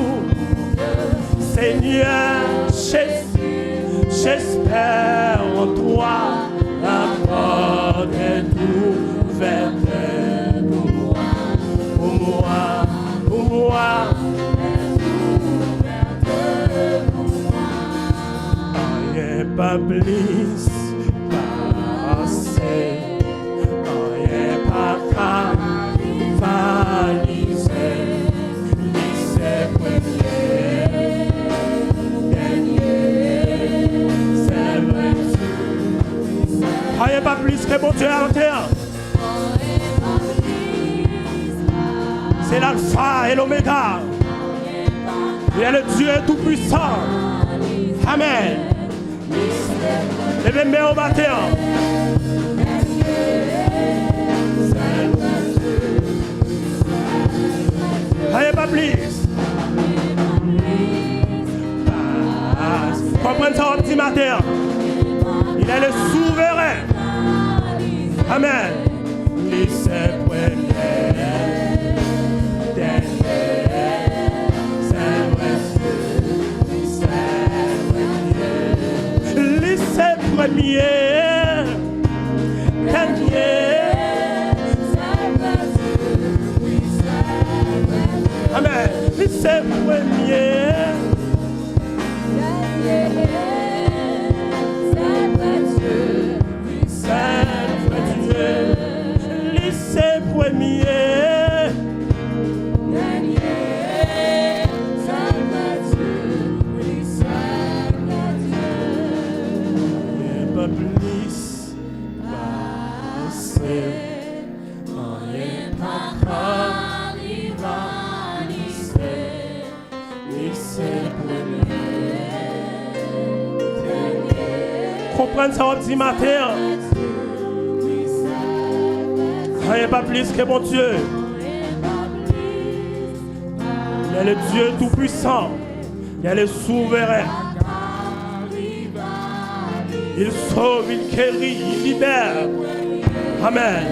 Seigneur Jésus, j'espère en toi, la porte est ouverte pour moi, pour moi. Pas plus passé, pas cavaliser, lycée premier, dernier, c'est vrai. Pas plus que mon Dieu à la terre. C'est l'alpha et l'oméga. Il est le Dieu tout-puissant. Amen. Levez mes mains au matin. Allez, pas plus. Comprenez ça au petit matin. Il est le souverain. Amen. Lycée premier. Premier, dernier. Amen. Lycée premier. Lycée premier. Comprenez ça au petit matin. Il n'y a pas plus que mon Dieu. Il est le Dieu tout-puissant. Il est le souverain. Il sauve, il guérit, il libère. Amen.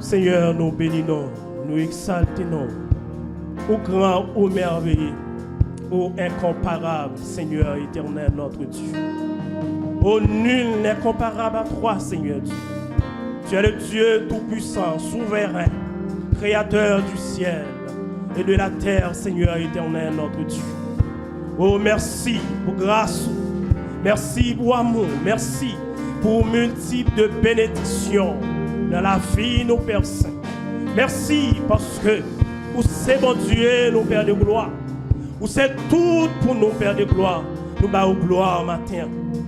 Seigneur, nous bénissons, nous exaltons, au grand, au merveilleux, au incomparable, Seigneur éternel, notre Dieu. Au nul n'est comparable à toi, Seigneur Dieu. Tu es le Dieu tout-puissant, souverain, créateur du ciel et de la terre, Seigneur éternel, notre Dieu. Oh, merci pour grâce, merci pour amour, merci pour multiples de bénédictions dans la vie, nos Pères Saints. Merci parce que vous c'est bon Dieu, nos Pères de gloire. Vous c'est tout pour nos Pères de gloire. Nous bavons gloire matin.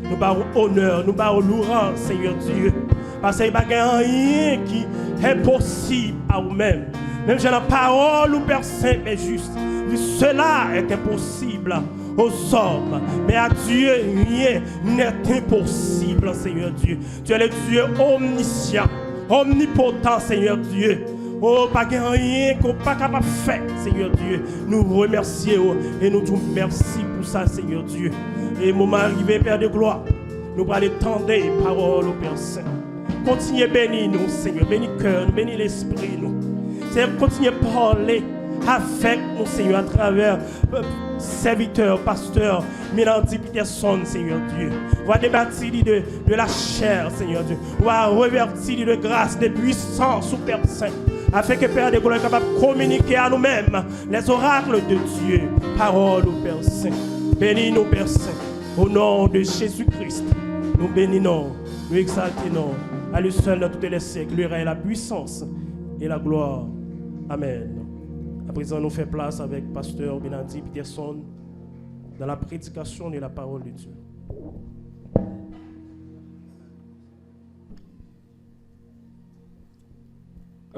Nous bavons honneur. Nous bavons louange, Seigneur Dieu. Parce qu'il n'y a rien qui est possible à vous-même. Même si la parole, Père Saint, est juste. Cela est impossible aux hommes. Mais à Dieu, rien n'est impossible, Seigneur Dieu. Tu es le Dieu omniscient. Omnipotent, Seigneur Dieu. Oh, pas rien qu'on pas capable de faire, Seigneur Dieu. Nous remercions et nous disons merci pour ça, Seigneur Dieu. Et moment arrivé, Père de gloire, nous allons tendre les paroles au Père Saint. Continuez à bénir nous, Seigneur. Bénis le cœur, bénis l'esprit, nous. Seigneur, continuez à parler avec nous, Seigneur, à travers serviteur, pasteur, Mélanie Peterson, Seigneur Dieu. On va débattre de la chair, Seigneur Dieu. On va revertir de grâce, de puissance au Père Saint, afin que Père de gloire soit capable de communiquer à nous-mêmes les oracles de Dieu. Parole au Père Saint. Bénis-nous, Père Saint. Au nom de Jésus-Christ, nous bénissons, nous exaltons. À lui seul dans tous les siècles, lui règne la puissance et la gloire. Amen. À présent, nous faisons place avec pasteur Mélanie Peterson dans la prédication de la parole de Dieu.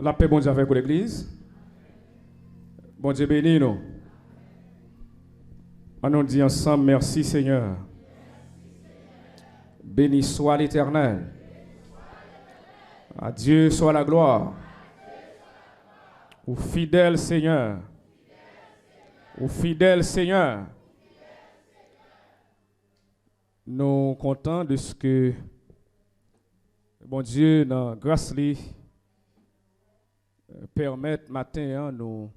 La paix, bon Dieu, avec l'église. Bon Dieu, bénis nous. On dit ensemble, merci Seigneur. Béni soit l'Éternel. À Dieu soit la gloire. Au fidèle Seigneur. Au fidèle Seigneur. Nous sommes contents de ce que bon Dieu, dans grâce lui, permettre matin, nous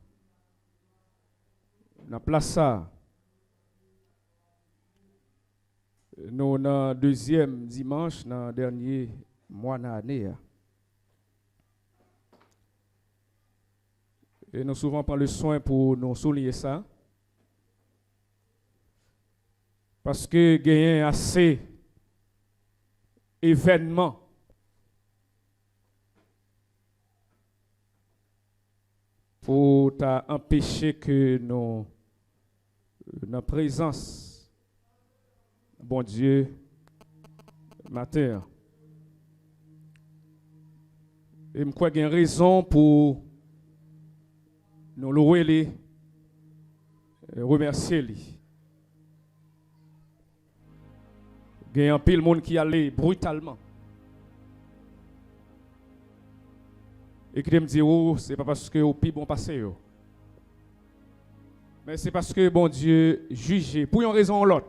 dans place ça. Nous dans deuxième dimanche dans dernier mois d'année. Et nous souvent prend le soin pour nous souligner ça. Parce que il y a assez d'événements pour empêcher que nous, notre présence, bon Dieu, matin. Et je crois qu'il y a une raison pour nous louer, remercier lui. Il y a un pile monde qui allait brutalement. Et qui me dit, oh, c'est pas parce que au pire bon passé. Mais c'est parce que bon Dieu juge pour une raison ou l'autre.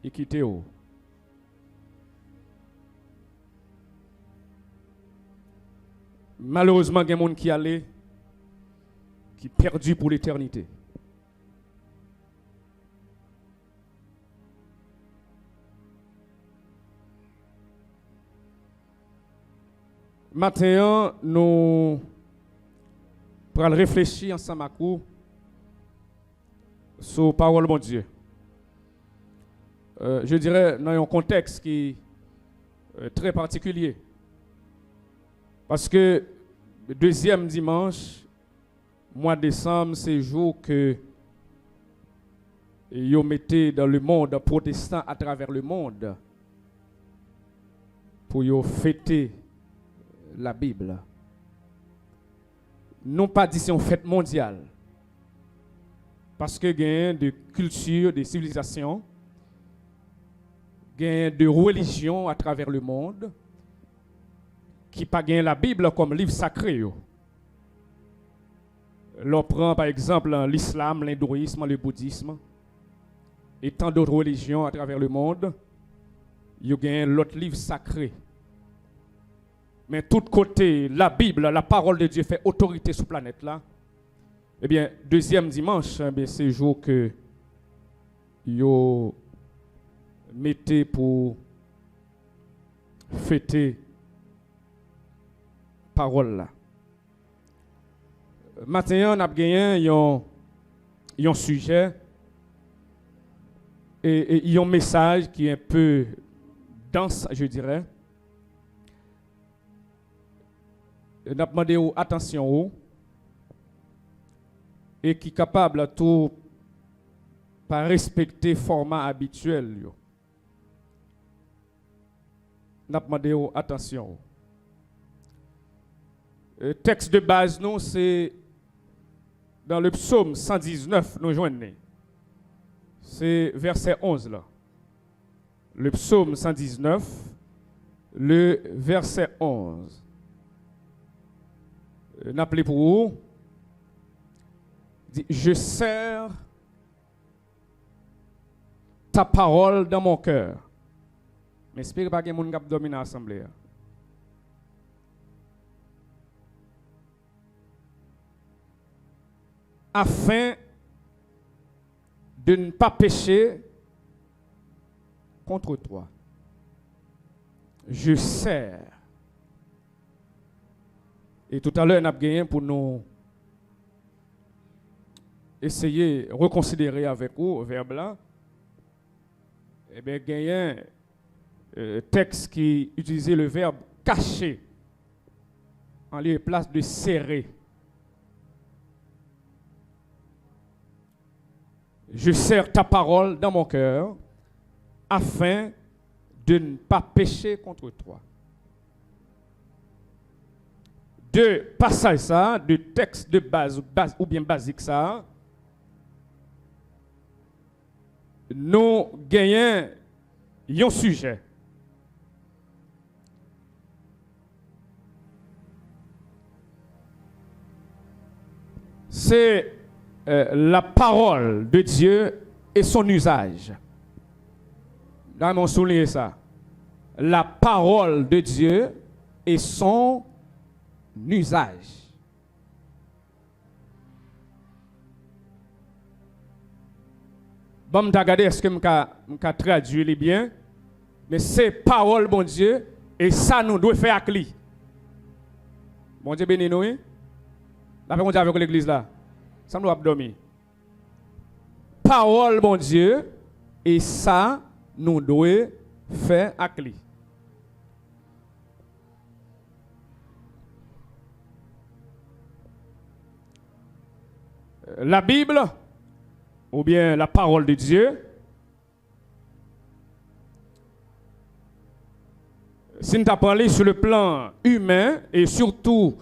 Et quitte. Malheureusement, il y a des gens qui allait, qui perdu pour l'éternité. Maintenant, nous allons réfléchir ensemble à vous sur la parole de mon Dieu. Je dirais dans un contexte qui est très particulier. Parce que le deuxième dimanche, mois de décembre, c'est le jour que vous mettez dans le monde protestant à travers le monde pour fêter la Bible. Non pas dit c'est une fête mondiale. Parce que il y a de culture, de civilisation, il y a de religions à travers le monde qui pas gagne la Bible comme livre sacré. L'on prend par exemple l'islam, l'hindouisme, le bouddhisme et tant d'autres religions à travers le monde. Il y a l'autre livre sacré. Mais tout côté, la Bible, la parole de Dieu fait autorité sur la planète là. Eh bien, deuxième dimanche, c'est le jour que vous mettez pour fêter parole là. Maintenant, on a gagné un sujet et un message qui est un peu dense, je dirais. On a demandé attention et qui est capable de tout pas respecter le format habituel. On a demandé attention. Le texte de base, nous, c'est dans le psaume 119, nous joignons. C'est verset 11 là. Le psaume 119, le verset 11. N'appelez pour vous. Dit, je serre ta parole dans mon cœur. Mais j'espère pas qu'il y a des gens qui dominent l'assemblée. Afin de ne pas pécher contre toi. Je serre. Et tout à l'heure, on a gagné pour nous essayer de reconsidérer avec vous le verbe là. Eh bien, il y a un texte qui utilisait le verbe cacher en lieu et place de serrer. Je serre ta parole dans mon cœur afin de ne pas pécher contre toi. De passage ça, de texte de base ou bien basique ça, nous gagnons un sujet. C'est la parole de Dieu et son usage. Là, on souligne ça. La parole de Dieu et son usage. Bon, je regarder est-ce que je traduis bien, mais c'est parole, bon Dieu, et ça nous doit faire avec lui. Bon Dieu béni nous, hein? La paix avec l'église là. Ça nous a dormi. Parole, bon Dieu, et ça nous doit faire avec lui. La Bible, ou bien la parole de Dieu, si nous avons parlé sur le plan humain et surtout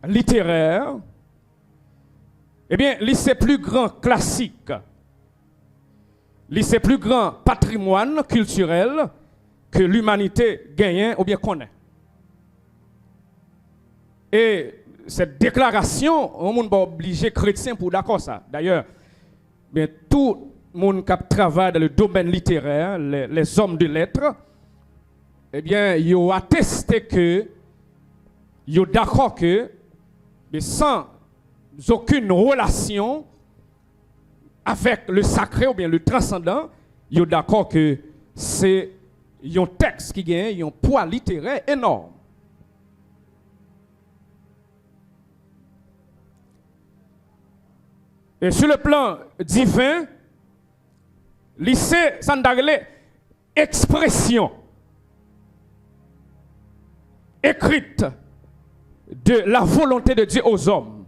littéraire, eh bien, c'est plus grand classique, c'est plus grand patrimoine culturel que l'humanité gagne ou bien connaît. Et cette déclaration, on n'est pas obligé chrétien pour d'accord ça. D'ailleurs, bien, tout le monde qui travaille dans le domaine littéraire, les hommes de lettres, eh bien, ils ont attesté que, ils ont d'accord que, mais sans aucune relation avec le sacré ou bien le transcendant, ils ont d'accord que c'est un texte qui gagne un poids littéraire énorme. Et sur le plan divin, lycée, ça n'a expression écrite de la volonté de Dieu aux hommes.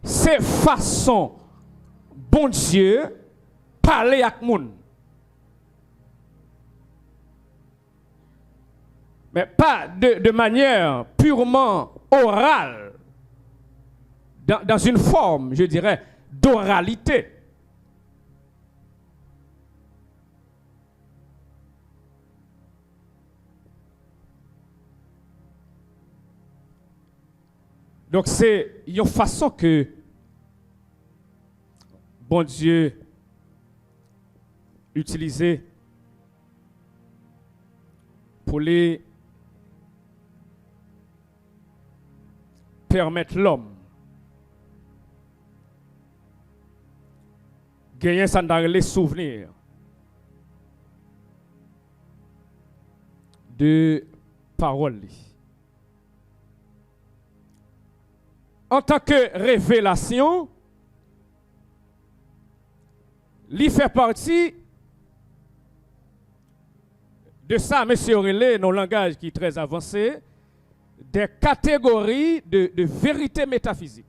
C'est façon, bon Dieu, parler avec les gens. Mais pas de manière purement orale. Dans une forme, je dirais, d'oralité. Donc c'est une façon que bon Dieu utilisait pour les permettre l'homme gagner ça dans les souvenirs de paroles. En tant que révélation, il fait partie de ça, monsieur Aurélé, dans le langage qui est très avancé, des catégories de vérité métaphysique.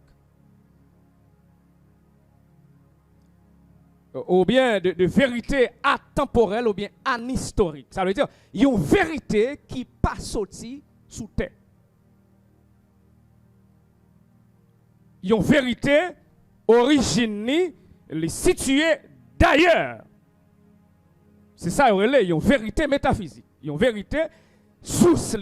Ou bien de vérité atemporelle ou bien anhistorique. Ça veut dire il y a une vérité qui pas sortie sous terre. Il y a une vérité origine située d'ailleurs. C'est ça, il y a une vérité métaphysique. Il y a une vérité source,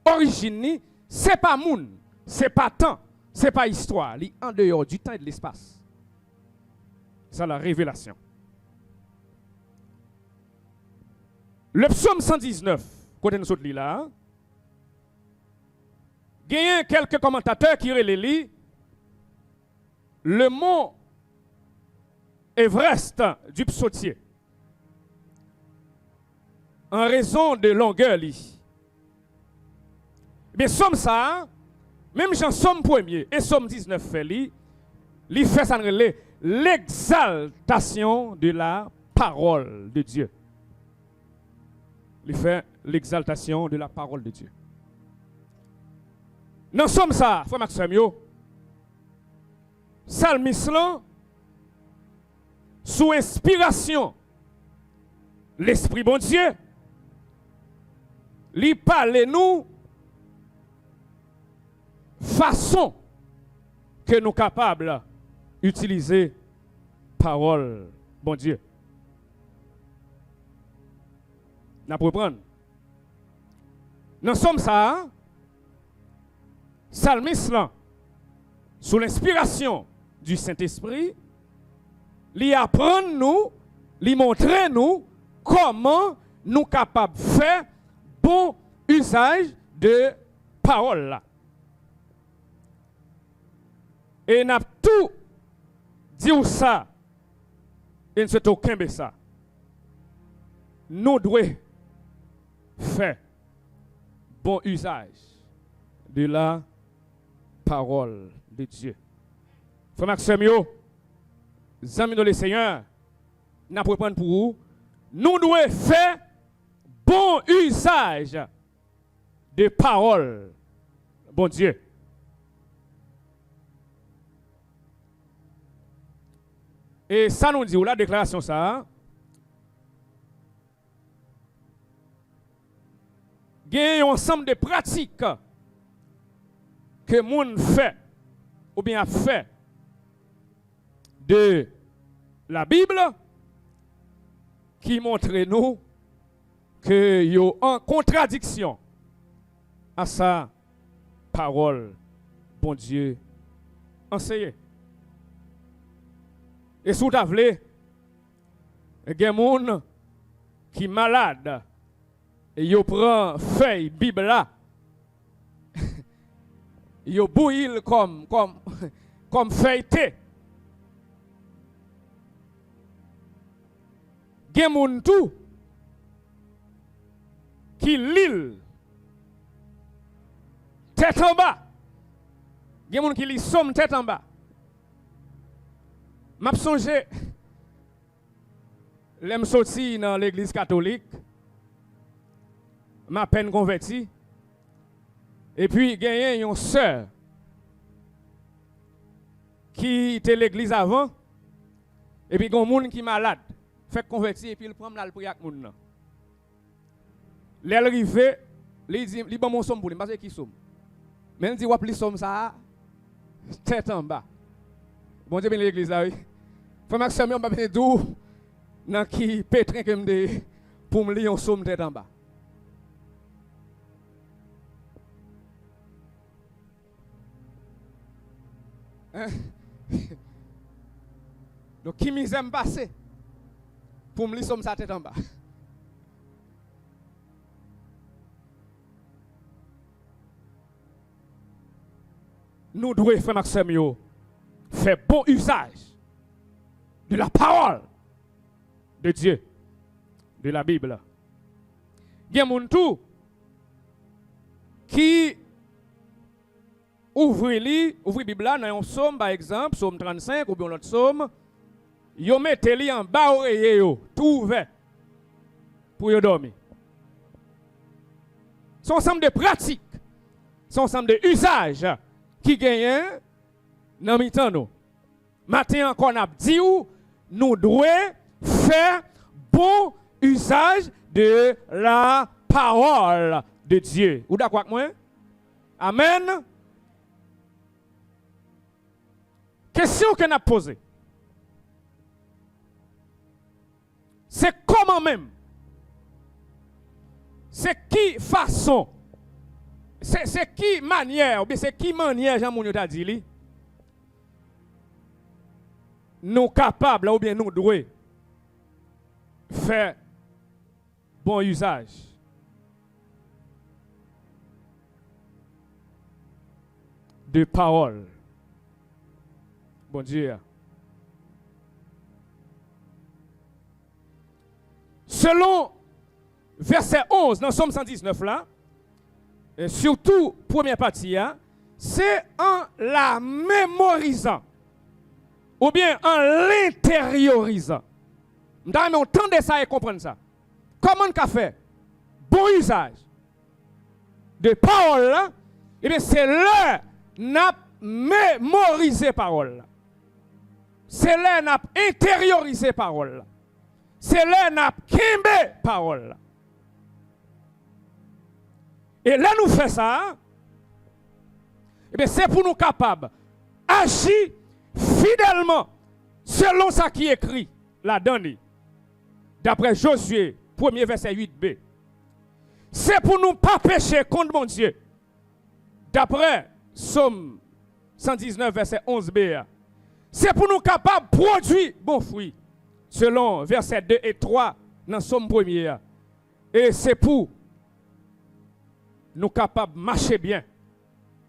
origine, c'est pas monde, c'est pas temps, c'est pas histoire, il en dehors du temps et de l'espace. C'est la révélation. Le psaume 119, côté nous sommes là, il y a quelques commentateurs qui relisent le mot Everest du psautier. En raison de longueur, mais somme ça, même Jean somme premier et somme 19 fait li fait ça l'exaltation de la parole de Dieu. Il fait l'exaltation de la parole de Dieu. Dans somme ça, frère Maxime yo, Salmis sous inspiration l'Esprit bon Dieu, lui parle nous façon que nous capables d'utiliser parole bon Dieu. Nous reprendre. Nous sommes ça, Salmiste là, sous l'inspiration du Saint-Esprit, lui apprendre nous, lui montrer nous comment nous capables de faire bon usage de parole là. Et n'a tout dit ça, et ne se aucun de ça. Nous devons faire bon usage de la parole de Dieu. Frère Maxime, amis de le Seigneur, nous allons prendre pour vous. Nous devons faire bon usage de parole, bon Dieu. Et ça nous dit, ou la déclaration ça, il y a un ensemble de pratiques que les gens fait, ou bien a fait de la Bible, qui montre nous que y a en contradiction à sa parole, bon Dieu, enseigné. Et sous ta vle, il y a des gens qui sont malades et ils prennent feuille Bible là. Ils bouillent comme feuille thé. Il y a des gens tout qui lisent tête en bas. Il y a des gens qui lisent somme tête en bas. M'a songé, l'aime sorti dans l'église catholique, m'a peine converti, et puis gagné une sœur qui était l'église avant, et puis il y a un monde qui est malade, fait converti, et puis il prend le prix avec le monde. L'arrivé, il dit, il bon mon somme pour lui, parce qu'il somme. Mais il dit, ouais, somme ça, tête en bas. Bon Dieu, bien l'église là, oui. Frère Maxime, on va venir d'où, dans qui pétrin que me pour me lire un somme tête en bas. Hein? Donc, qui misère me passer pour me lire somme sa tête en bas. Nous devons, frère Maxime, faire bon usage de la parole de Dieu, de la Bible. Il y a des gens qui ouvrent la Bible dans un psaume, par exemple, psaume 35 ou bien l'autre psaume, ils mettent li en bas oreiller, tout ouvert, pour y dormir. C'est un ensemble de pratiques, c'est un ensemble de usages qui gagnent dans le temps. Maintenant encore, on a dit nous devons faire bon usage de la parole de Dieu. Vous d'accord avec moi? Amen. Question que nous avons posée. C'est comment même? C'est qui façon? C'est qui manière? Ou bien c'est qui manière, Jean-Mounio t'a dit? Nous capables, ou bien nous devons faire bon usage de parole. Bon Dieu. Selon verset 11 dans Somme 119 là, et surtout première partie, c'est en la mémorisant. Ou bien en l'intériorisant. Nous devons entendre ça et comprendre ça. Comment on fait bon usage de parole, eh bien c'est là n'a mémorisé parole. C'est là n'a intériorisé parole. c'est là n'a kembe parole. Et là nous fait ça, eh bien c'est pour nous capables agir fidèlement selon ce qui est écrit là-dedans. D'après Josué, 1er verset 8b. C'est pour nous pas pécher contre mon Dieu. D'après Somme 119 verset 11b. C'est pour nous capables de produire bon fruit. Selon verset 2 et 3 dans Somme 1er. Et c'est pour nous capables de marcher bien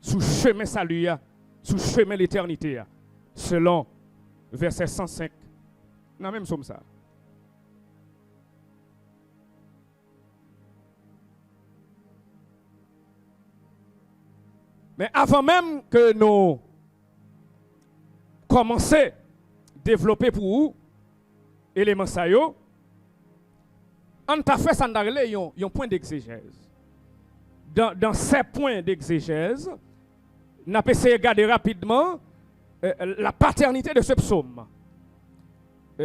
sous le chemin salut, sous le chemin de l'éternité. Selon verset 105. Dans même Somme ça. Mais avant même que nous commençons à développer pour vous l'élément ça yo, on t'a fait ça dans un point d'exégèse. Dans ces points d'exégèse, on a essayé de regarder rapidement la paternité de ce psaume,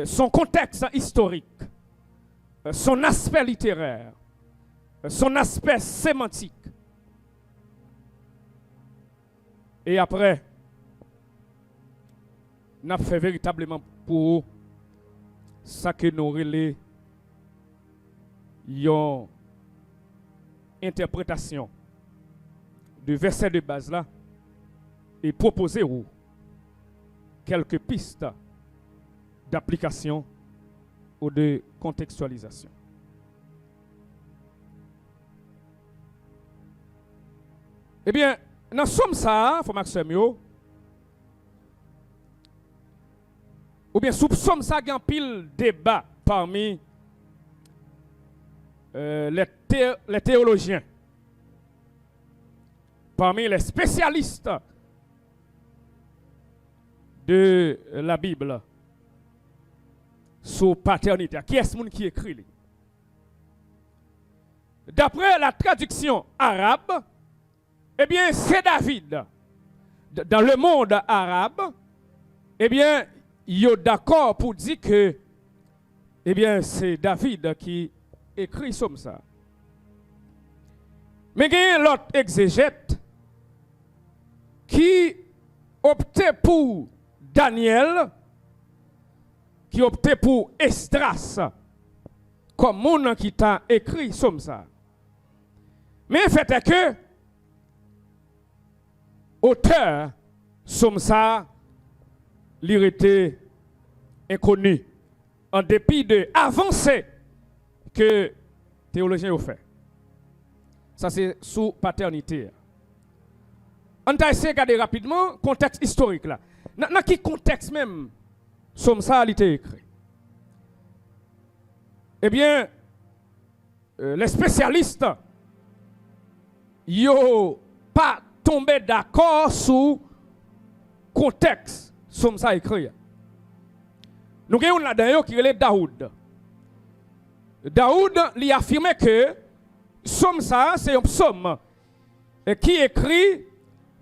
son contexte historique, son aspect littéraire, son aspect sémantique. Et après, nous avons fait véritablement pour ça que nous relais une interprétation du verset de base là et proposer quelques pistes d'application ou de contextualisation. Eh bien, dans somme ça, faut Maxime yo, ou bien sous somme ça, il y a un pile débat parmi les théologiens, parmi les spécialistes de la Bible sur paternité. Qui est-ce qui écrit? D'après la traduction arabe, eh bien, c'est David. Dans le monde arabe, eh bien, il est d'accord pour dire que, eh bien, c'est David qui écrit comme ça. Mais il y a l'autre exégète qui optait pour Daniel, qui optait pour Esdras, comme mon qui t'a écrit comme ça. Mais le fait est que auteur, somme ça, il était inconnu, en dépit de avancées que les théologiens ont fait. Ça, c'est sous paternité. On va essayer de regarder rapidement le contexte historique là. Dans quel contexte même, somme ça, il était écrit? Eh bien, les spécialistes, ils n'ont pas tombé d'accord sur le contexte, somme ça écrit. Nous avons là-dedans qui est Daoud. Daoud lui a affirmé que somme ça, c'est un psaume qui écrit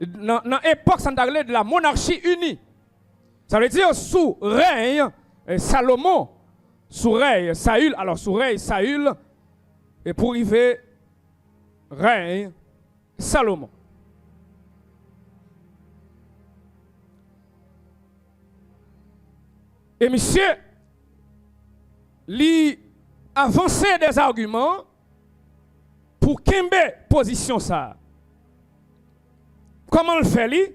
dans l'époque de la monarchie unie. Ça veut dire sous règne Salomon, sous règne Saül, alors sous règne Saül, et pour arriver règne Salomon. Et monsieur, lui avancer des arguments pour kembe position ça. Comment le fait lui?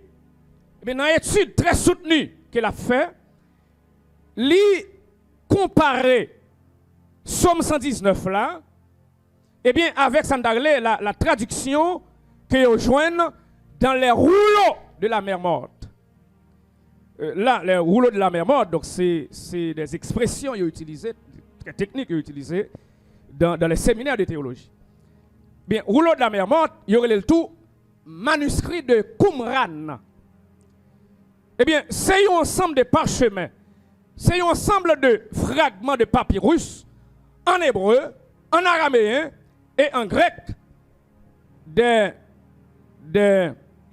Mais dans une étude très soutenue qu'il a fait, lui comparer Somme 119 là, eh bien avec la traduction que vous joignent dans les rouleaux de la mer morte. Là, les rouleaux de la mer morte, donc c'est des expressions utilisées, très techniques utilisées dans les séminaires de théologie. Bien, rouleau de la mer morte, il y aurait le tout manuscrit de Qumran. Eh bien, c'est un ensemble de parchemins, c'est un ensemble de fragments de papyrus en hébreu, en araméen et en grec des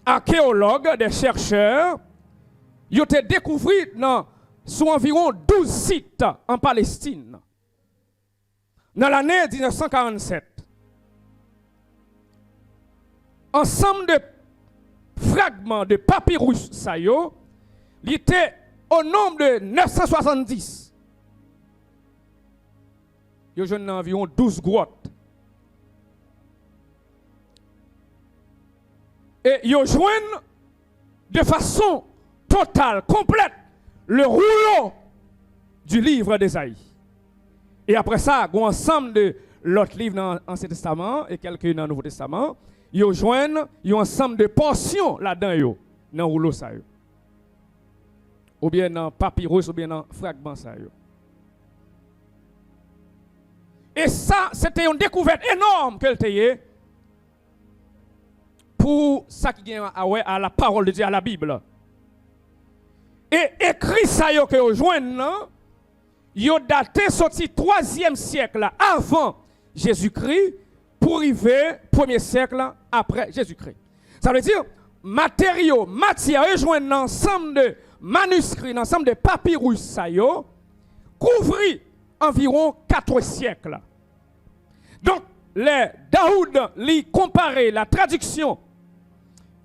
archéologues, des chercheurs. Ils ont découvert sur environ 12 sites en Palestine. dans l'année 1947, ensemble de fragments de papyrus ça yo, il était au nombre de 970. Il y a environ 12 grottes. Et ils joignent de façon totale, complète, le rouleau du livre d'Ésaïe. Et après ça, il y a un ensemble de l'autre livre dans l'Ancien Testament et quelques dans le Nouveau Testament. Ils joignent un ensemble de portions là-dedans, dans le rouleau. Ça, ou bien dans le papyrus, ou bien dans le fragment. Ça, et ça, c'était une découverte énorme qu'elle a pour ça qui vient à la parole de Dieu, à la Bible. Et écrit ça que vous joignez, yo daté sorti 3e siècle avant Jésus-Christ pour arriver 1er siècle après Jésus-Christ. Ça veut dire matériaux, matière rejoignent ensemble de manuscrits, ensemble de papyrus ça yo couvrit environ 4 siècles. Donc les Daoud lui comparait la traduction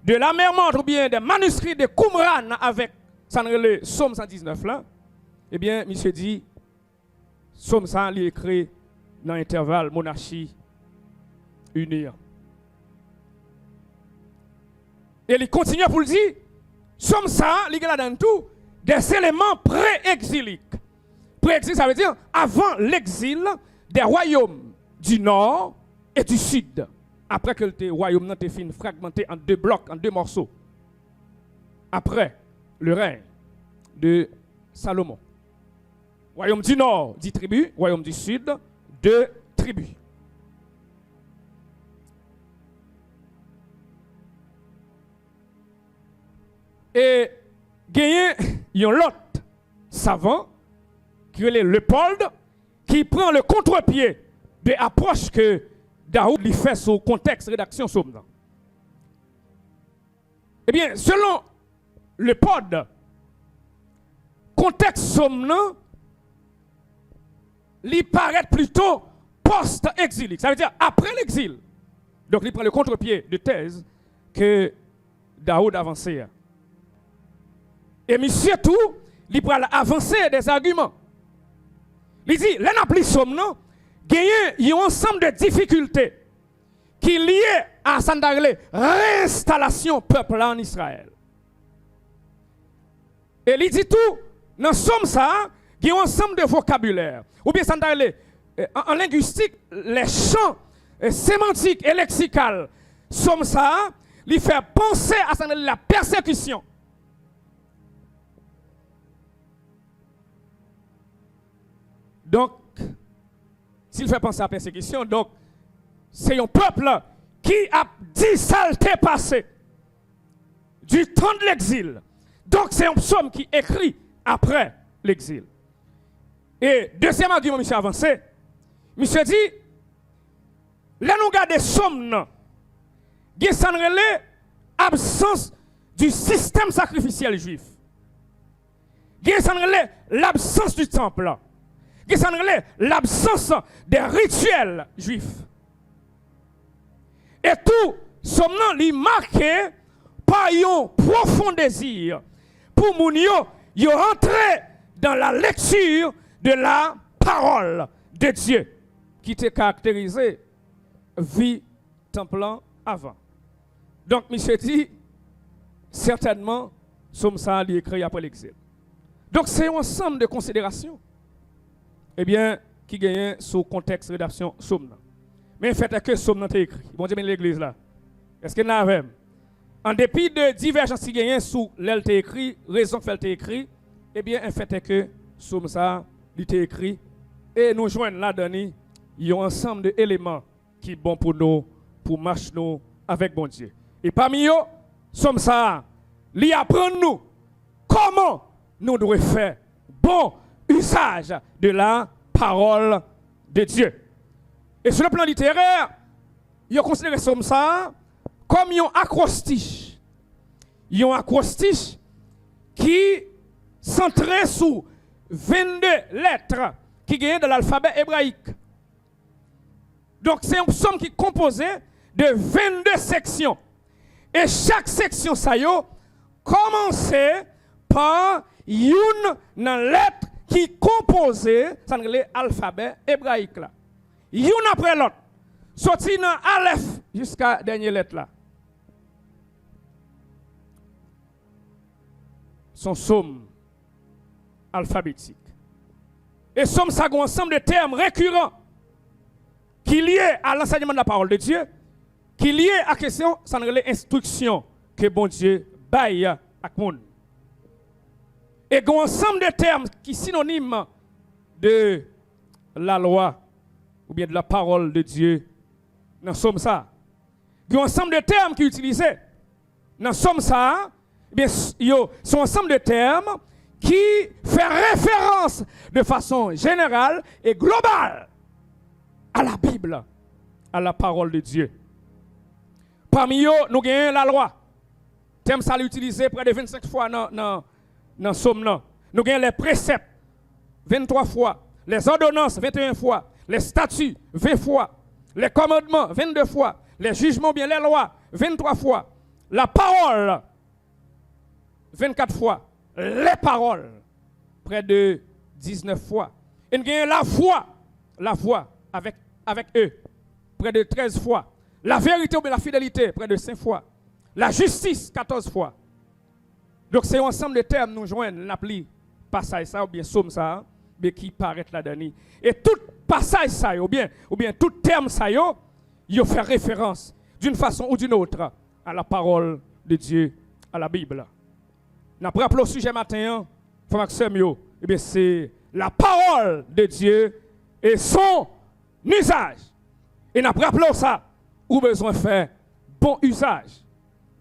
de la mer Morte ou bien des manuscrits de Qumran avec ça le Psaume 119 là. Eh bien, monsieur dit Psaume 100 il écrit dans l'intervalle monarchie unie. Et il continue pour le dire Psaume 100 il a dans tout des éléments pré-exiliques. Pré-exil ça veut dire avant l'exil des royaumes du nord et du sud. Après que le royaume n'a été fragmenté en 2 blocs, en 2 morceaux. Après le règne de Salomon. Royaume du nord, 10 tribus. Royaume du sud, 2 tribus. Et gagné, il y a l'autre savant qui est Léopold qui prend le contre-pied de l'approche que Daoud lui fait sur le contexte rédaction Psaume. Eh bien, selon le pod, contexte Psaume, il paraît plutôt post-exilique. Ça veut dire après l'exil. Donc, il prend le contre-pied de thèse que Daoud avançait. Et monsieur tout, il prend avancer des arguments. Il dit, l'anappli Psaume, il y a un ensemble de difficultés qui sont liées à la réinstallation peuple en Israël. Et il dit tout, dans Somme ça, il y a un ensemble de vocabulaire. Ou bien en linguistique, les champs sémantiques et lexicales, Somme ça, il fait penser à la persécution. Donc, s'il fait penser à la persécution, donc, c'est un peuple qui a dit saleté passé du temps de l'exil. Donc, c'est un psaume qui écrit après l'exil. Et deuxième argument, monsieur avancé, monsieur dit, là nous regardons des psaumes, il y a l'absence du système sacrificiel juif. Il y a l'absence du temple. Il y a l'absence des rituels juifs. Et tout, sommes nous marqué par un profond désir pour moun yo entrer dans la lecture de la parole de Dieu qui était caractérisée vie templant avant. Donc, monsieur dit, certainement, somme ça écrit après l'exil. Donc, c'est un ensemble de considérations, eh bien, qui gagne sous contexte rédaction somme. Mais le fait est que somme est écrit. Bon Dieu, l'église là. Est-ce qu'il y en a même? En dépit de divergences qui gagnent sous l'elle écrit, raison que fait écrit, eh bien, le fait est que somme ça, il est écrit. Et nous joignons là-dedans, il y a un ensemble d'éléments qui sont bons pour nous, pour marcher nous avec bon Dieu. Et parmi eux, somme ça, il apprend nous comment nous devons faire bon usage de la parole de Dieu. Et sur le plan littéraire, il a considéré ça comme un acrostiche. Il y a un acrostiche qui centré sur 22 lettres qui gagnent de l'alphabet hébraïque. Donc c'est un psaume qui est composé de 22 sections. Et chaque section, ça y est, commençait par une lettre qui est composée, ça l'alphabet hébraïque là. Une après l'autre. Sorti dans Aleph jusqu'à la dernière lettre là. Son psaume alphabétique. Et psaume, ça a un ensemble de termes récurrents qui liés à l'enseignement de la parole de Dieu, qui liés à la question, ça l'instruction que bon Dieu baille à monde. Et un ensemble de termes qui sont synonymes de la loi ou bien de la parole de Dieu dans somme ça. Il y a un ensemble de termes qui sont utilisés dans somme ça, bien sont un ensemble de termes qui fait référence de façon générale et globale à la Bible, à la parole de Dieu. Parmi eux, nous avons la loi. Thème ça l'utilisé près de 25 fois dans somme là. Nous avons les préceptes 23 fois, les ordonnances 21 fois, les statuts 20 fois, les commandements 22 fois, les jugements bien les lois 23 fois, la parole 24 fois, les paroles près de 19 fois. Et nous avons la foi avec eux près de 13 fois, la vérité ou bien la fidélité près de 5 fois, la justice 14 fois. Donc c'est un ensemble de termes nous joignent l'appli passage ça ou bien somme ça mais qui paraît là-dedans. Et tout passage ça ou bien tout terme ça yo fait référence d'une façon ou d'une autre à la parole de Dieu, à la Bible. N'a pas rappelé au sujet matin, eh bien c'est la parole de Dieu et son usage. Et n'a pas rappelé ça, ou besoin de faire bon usage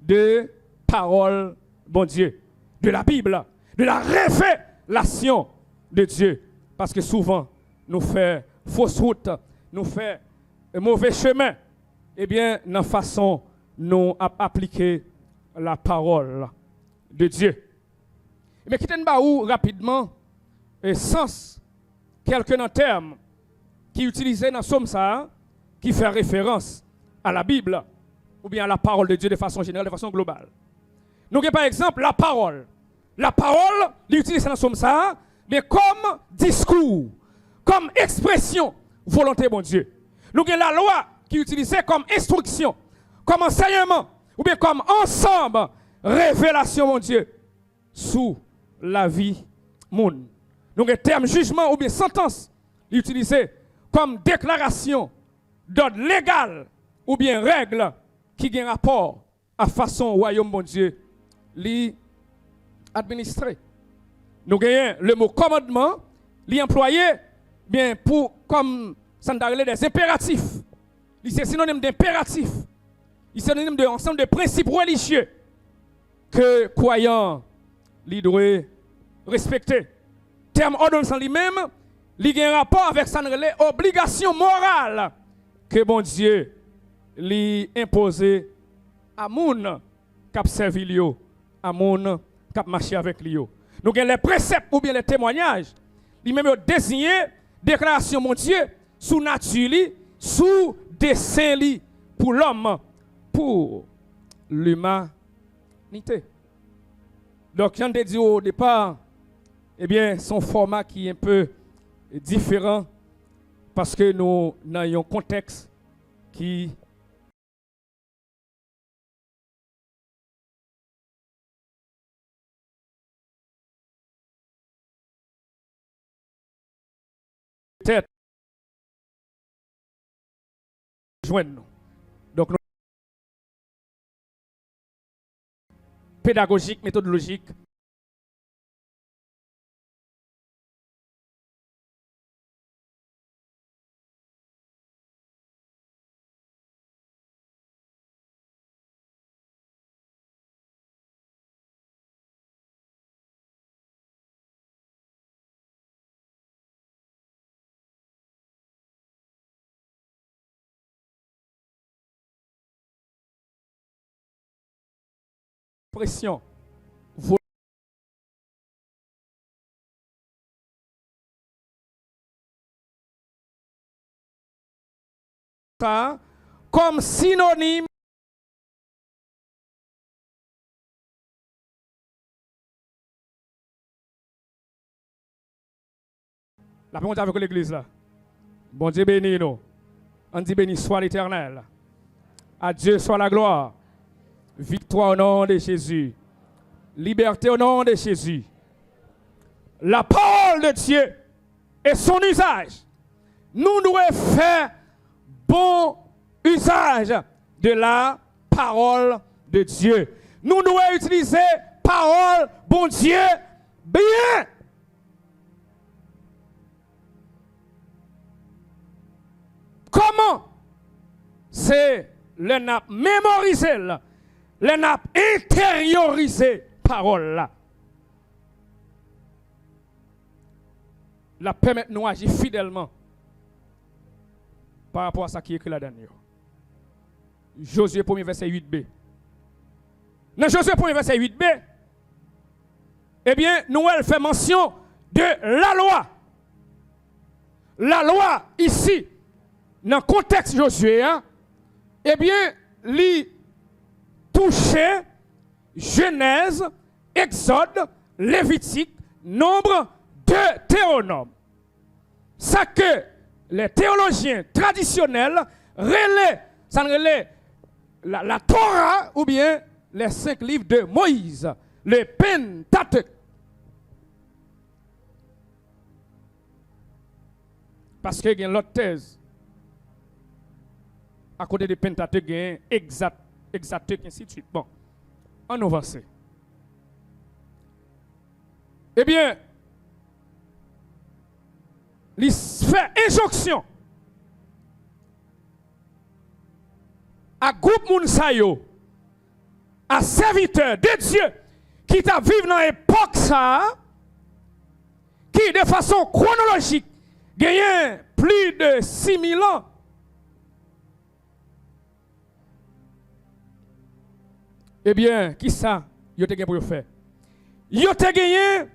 de parole bon Dieu, de la Bible, de la révélation de Dieu. Parce que souvent, nous faisons fausse route, nous faisons mauvais chemin. Eh bien, dans la façon nous appliquer la parole de Dieu. Mais quittez nous rapidement et sens quelques termes qui utilisés dans Somme ça, qui fait référence à la Bible ou bien à la parole de Dieu de façon générale, de façon globale. Nous avons par exemple la parole. La parole, l'utilisée dans Somme ça, mais comme discours, comme expression, volonté bon Dieu. Nous avons la loi qui est utilisée comme instruction, comme enseignement, ou bien comme ensemble, révélation mon Dieu, sous la vie monde. Nous avons le terme jugement ou bien sentence, utilisé comme déclaration d'ordre légal ou bien règle qui a un rapport à façon royaume bon Dieu, administré. Nous avons le mot commandement, employé bien pour comme ça nous a des impératifs. C'est synonyme d'impératif. C'est synonyme de ensemble de principes religieux que croyants doivent respecter. Terme ordonnance en lui-même, il a un rapport avec ça obligation morale que bon Dieu lui imposé à moun qui servi lui, à moun qui marché avec lui. Nous avons les préceptes ou bien les témoignages, lui-même désigné déclaration mon Dieu sous nature, sous dessein pour l'homme, pour l'humanité. Donc, j'en ai dit au départ, eh bien, son format qui est un peu différent parce que nous avons un contexte qui peut-être joindre nous. Donc, pédagogique, méthodologique. Pression. ça comme synonyme la paix avec l'église là. Bon Dieu béni nous. On dit béni soit l'Éternel. À Dieu soit la gloire. Victoire au nom de Jésus. Liberté au nom de Jésus. La parole de Dieu et son usage. Nous devons faire bon usage de la parole de Dieu. Nous devons utiliser parole, bon Dieu, bien. Comment? C'est le nap mémoriser, le nap intérioriser parole là. La permettre nous agir fidèlement par rapport à ce qui est écrit là-dedans. Josué 1er verset 8b. Dans Josué 1er verset 8b, eh bien, nous elle fait mention de la loi. La loi ici, dans le contexte Josué, hein, eh bien, li touché Genèse, Exode, Lévitique, Nombre, Deutéronome. Ça que les théologiens traditionnels relaient, ça relaie la Torah ou bien les 5 livres de Moïse, le Pentateuque. Parce que il y a l'autre thèse. À côté de Pentateuque, il y a Exateuque, ainsi de suite. Bon, on avance. Eh bien, il fait injonction à groupe Mounsayo, à serviteur de Dieu qui t'a vécu dans l'époque ça, qui de façon chronologique gagne plus de 6000 ans. Eh bien, qui ça, yo te gagné pour faire? Yo te gagné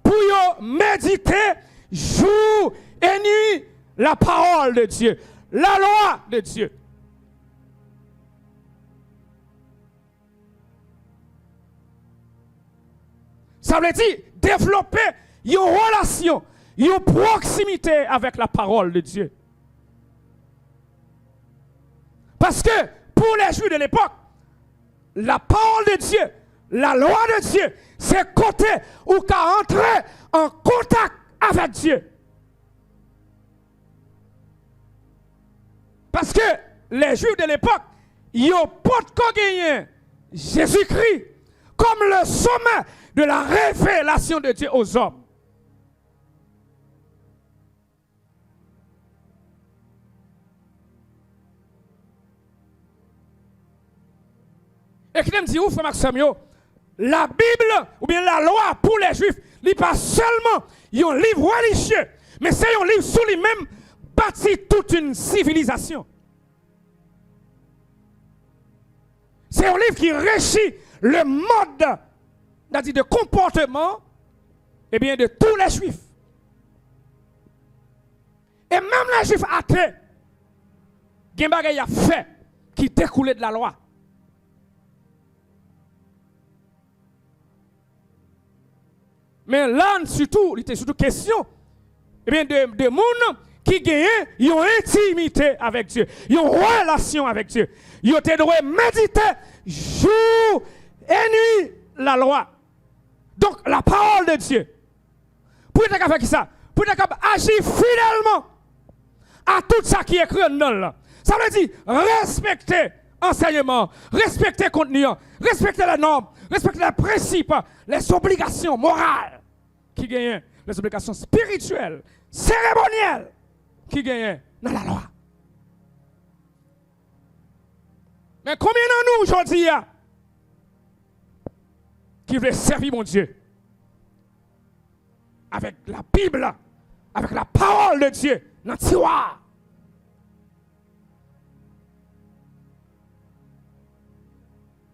pour yo méditer jour et nuit la parole de Dieu, la loi de Dieu. Ça veut dire développer une relation, une proximité avec la parole de Dieu. Parce que pour les Juifs de l'époque, la parole de Dieu, la loi de Dieu, c'est côté où qu'à entrer en contact avec Dieu. Parce que les Juifs de l'époque, ils n'ont pas de gagner Jésus-Christ comme le sommet de la révélation de Dieu aux hommes. Et qui me dit, frère Maxime, la Bible, ou bien la loi pour les Juifs, n'est pas seulement un livre religieux, mais c'est un livre sur lui-même bâti toute une civilisation. C'est un livre qui régit le mode de comportement eh bien, de tous les Juifs. Et même les Juifs athées, il y a des choses à faire qui découlent de la loi. Mais là, surtout, il était surtout question eh bien, de gens qui gagnent une intimité avec Dieu, une relation avec Dieu. Ils ont droit méditer jour et nuit la loi. Donc, la parole de Dieu. Pour être capable de faire ça, pour être capable d'agir fidèlement à tout ça qui est écrit dans là. Ça veut dire respecter l'enseignement, respecter le contenu, respecter les normes, respecter les principes, les obligations morales qui gagnent, les obligations spirituelles, cérémonielles qui gagnent dans la loi. Mais combien de nous aujourd'hui qui veulent servir mon Dieu avec la Bible, avec la parole de Dieu dans le tiroir?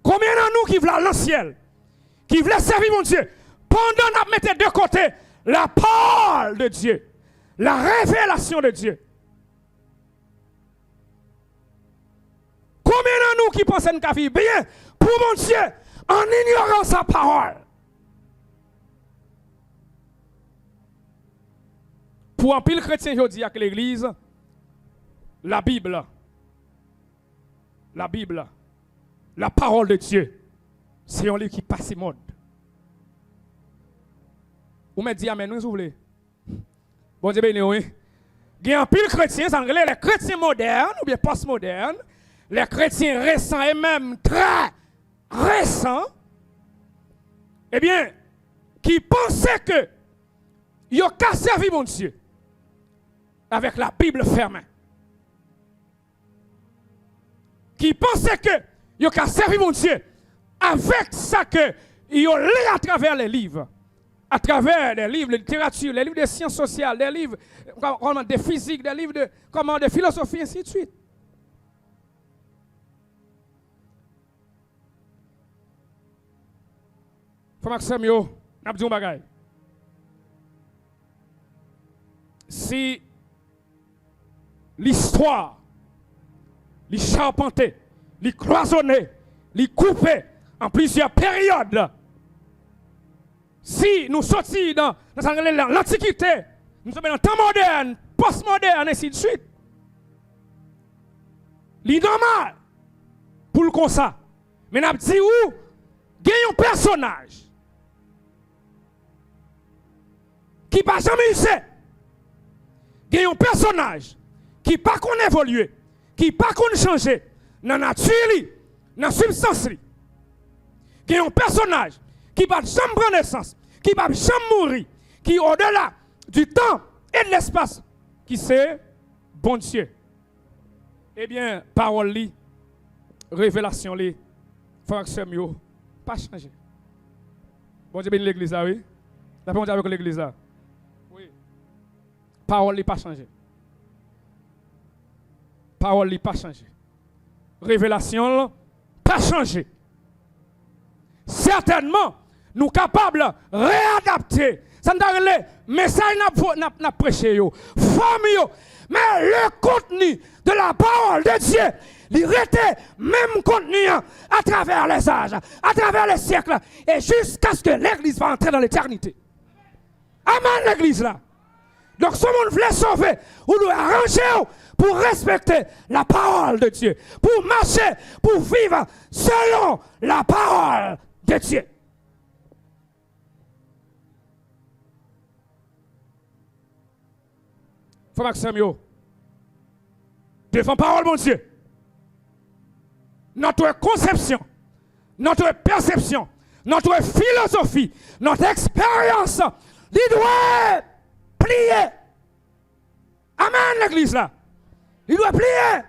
Combien de nous qui veulent aller dans le ciel, qui veulent servir mon Dieu, pendant qu'on mette de côté la parole de Dieu, la révélation de Dieu? Combien de nous qui pensent qu'à vivre bien pour mon Dieu en ignorant sa parole? Pour un pile chrétien aujourd'hui avec l'église, la Bible, la parole de Dieu, c'est un livre qui passe mode. Vous me dites amen, vous voulez? Bon Dieu béni, oui. Il y a un pile chrétien, ça les chrétiens modernes ou bien postmodernes, les chrétiens récents et même très récents, eh bien, qui pensaient que ils ont qu'à servir mon Dieu avec la Bible fermée. Qui pensaient que ils ont qu'à servir mon Dieu avec ça que ils ont lu à travers les livres. À travers des livres de littérature, les livres de sciences sociales, des livres de physique, des livres de philosophie, ainsi de suite. Faut Maxime yo, n'a dit un bagay. Si l'histoire, les charpentée, les cloisonnée, les coupée en plusieurs périodes. Si nous sortons dans l'Antiquité, nous sommes dans le temps moderne, postmoderne, ainsi de suite. C'est normal pour le comme ça. Mais nous avons dit où il y a un personnage qui n'a jamais usé. Il y a un personnage qui n'a pas évolué, qui n'a pas changé dans la nature, dans la substance. Il y a un personnage qui va jamais prendre naissance, qui va jamais mourir, qui au-delà du temps et de l'espace, qui c'est bon Dieu. Eh bien, parole li, révélation li, frère yo, pas changer. Bon Dieu béni l'église là, oui. La paix avec l'église là. Oui. Parole li pas changer. Parole li pas changer. Révélation pas changer. Certainement, nous sommes capables de réadapter. Ça nous donne le message n'a prêché, forme, mais le contenu de la parole de Dieu, il était même contenu à travers les âges, à travers les siècles, et jusqu'à ce que l'Église va entrer dans l'éternité. Amen, l'Église là. Donc, si on voulait sauver, on doit arranger pour respecter la parole de Dieu, pour marcher, pour vivre selon la parole de Dieu. Faut Maxime yo. Devant parole mon Dieu. Notre conception, notre perception, notre philosophie, notre expérience, il doit plier. Amen l'église là. Il doit plier.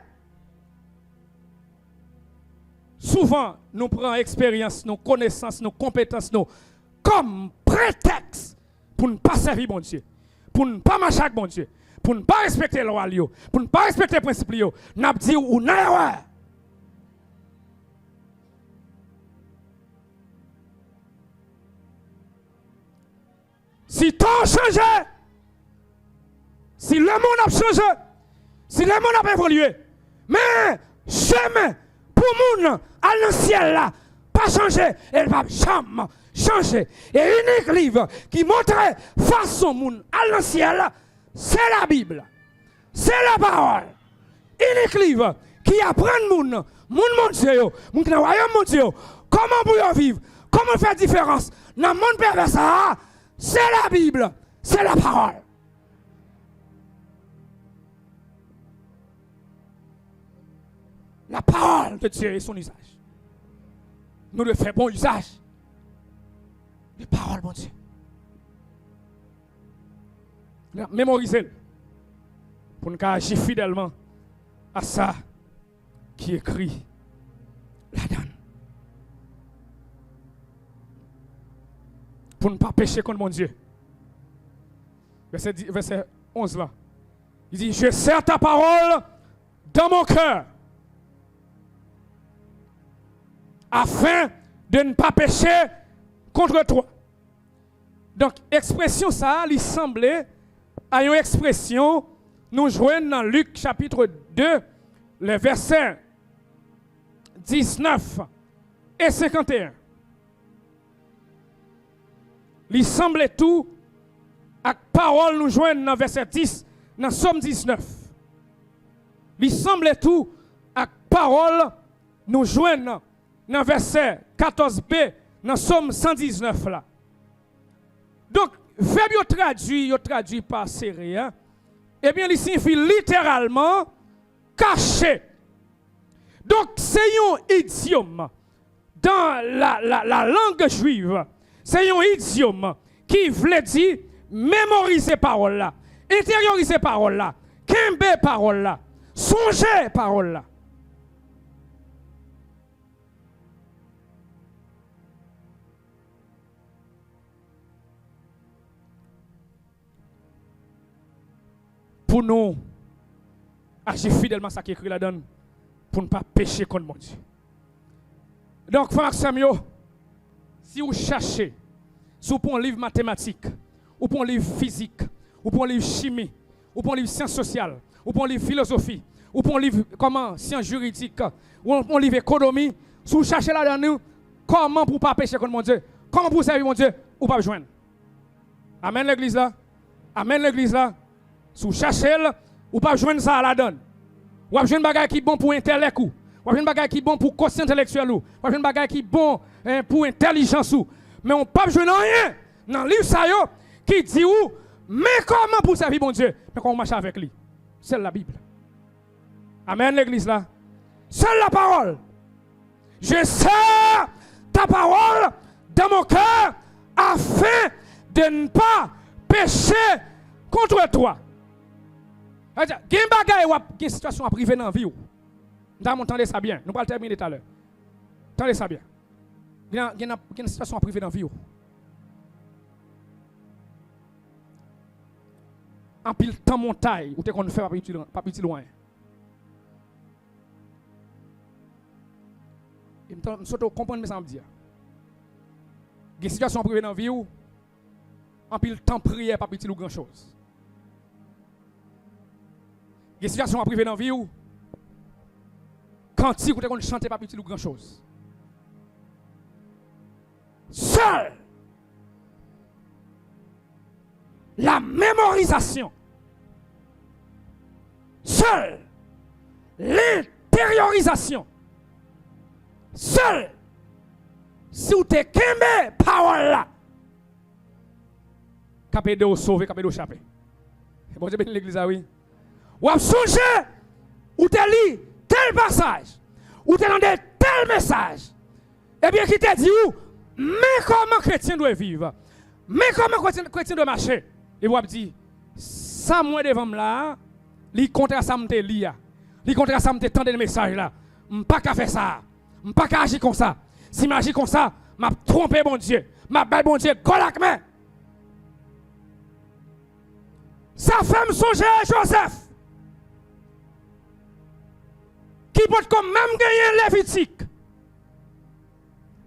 Souvent, nous prenons expérience, nos connaissances, nos compétences, comme prétexte pour ne pas servir mon Dieu, pour ne pas marcher avec mon Dieu, pour ne pas respecter la loi, pour ne pas respecter les principes. Nous avons dit ou non. Si tout a changé, si le monde a changé, si le monde a évolué, mais chemin pour le monde à le ciel là, pas changer, elle va jamais changer. Et unique livre qui montrait façon monde à le ciel, c'est la Bible, c'est la parole. Unique livre qui apprend le monde, mon Dieu, mon royaume mon Dieu, comment pour vivre, comment faire différence dans le monde pervers ça, c'est la Bible, c'est la parole. La parole de Dieu et son usage. Nous devons faire bon usage des paroles, mon Dieu. Mémorisez-le pour nous agir fidèlement à ça qui est écrit là-dedans. Pour ne pas pécher contre mon Dieu. Verset 11 là. Il dit, je serre ta parole dans mon cœur, afin de ne pas pécher contre toi. Donc, expression ça, il semblait à une expression, nous joignons dans Luc chapitre 2, le verset 19 et 51. Il semble tout avec parole nous joignent dans verset 10 dans Somme 19. Il semble tout avec parole nous joignent dans verset 14b dans Somme 119 là. Donc verbe traduit par serré, hein? Eh bien il signifie littéralement caché. Donc c'est un idiome dans la langue juive. C'est un idiome qui veut dire mémoriser parole là, intérioriser parole là, kembe parole là, songer parole là. Pour nous agir fidèlement ça qui écrit là-dedans, pour ne pas pécher contre mon Dieu. Donc, frère Samuel, si vous cherchez, si vous prenez un livre mathématique, ou pour un livre physique, ou pour un livre chimie, ou pour un livre sciences sociales, ou pour un livre philosophie, ou pour un livre comment sciences juridiques, ou pour un livre économie, si vous cherchez là-dedans, comment pour ne pas pécher contre mon Dieu, comment pour servir mon Dieu, ou pas joindre. Amen l'église là. Amen l'église là. Si vous cherchez, ou pas joindre ça là-dedans. Ou pas joindre bagage qui bon pour intellect ou pas joindre bagage qui bon pour quotient intellectuel ou pas joindre bagage qui bon pour intelligence ou mais on pas joindre rien dans le livre ça yo qui dit où mais comment pour servir bon Dieu mais comment on marche avec lui. C'est la Bible. Amen l'église là. C'est la parole. Je sers ta parole dans mon cœur afin de ne pas pécher contre toi. Il y a une situation à priver dans la vie. Nous entendez ça bien. Nous allons terminer tout à l'heure. Entendez ça bien. Il y a une situation à priver dans la vie. En pile temps montagne, ou t'es qu'on fait pas petit loin. Et je souhaite comprendre ce que je veux dire. Il y a une situation à priver dans la vie. En pile temps prière, pas petit ou grand chose. Il y a des situations à priver dans la vie où, quand tu ne chantes pas petit ou grand chose. Seul la mémorisation, seul l'intériorisation, seul si vous te kembe parole là, capé de sauver, capé de échapper. Bon Dieu bénit l'église oui. Ou à songer, ou te lit tel passage, ou te donne tel message, et bien qui te dit où, mais comment chrétien doit vivre, mais comment chrétien doit marcher, et vous dit, ça moi devant là, li contre ça me te lit, li contre ça me te tendre le message là, m'pas qu'à faire ça, m'pas qu'à agir comme ça, si m'agis comme ça, m'a trompé mon Dieu, m'a belle bon Dieu, golak mais. Ça fait me songer Joseph. Qui peut comme même gagner Lévitique,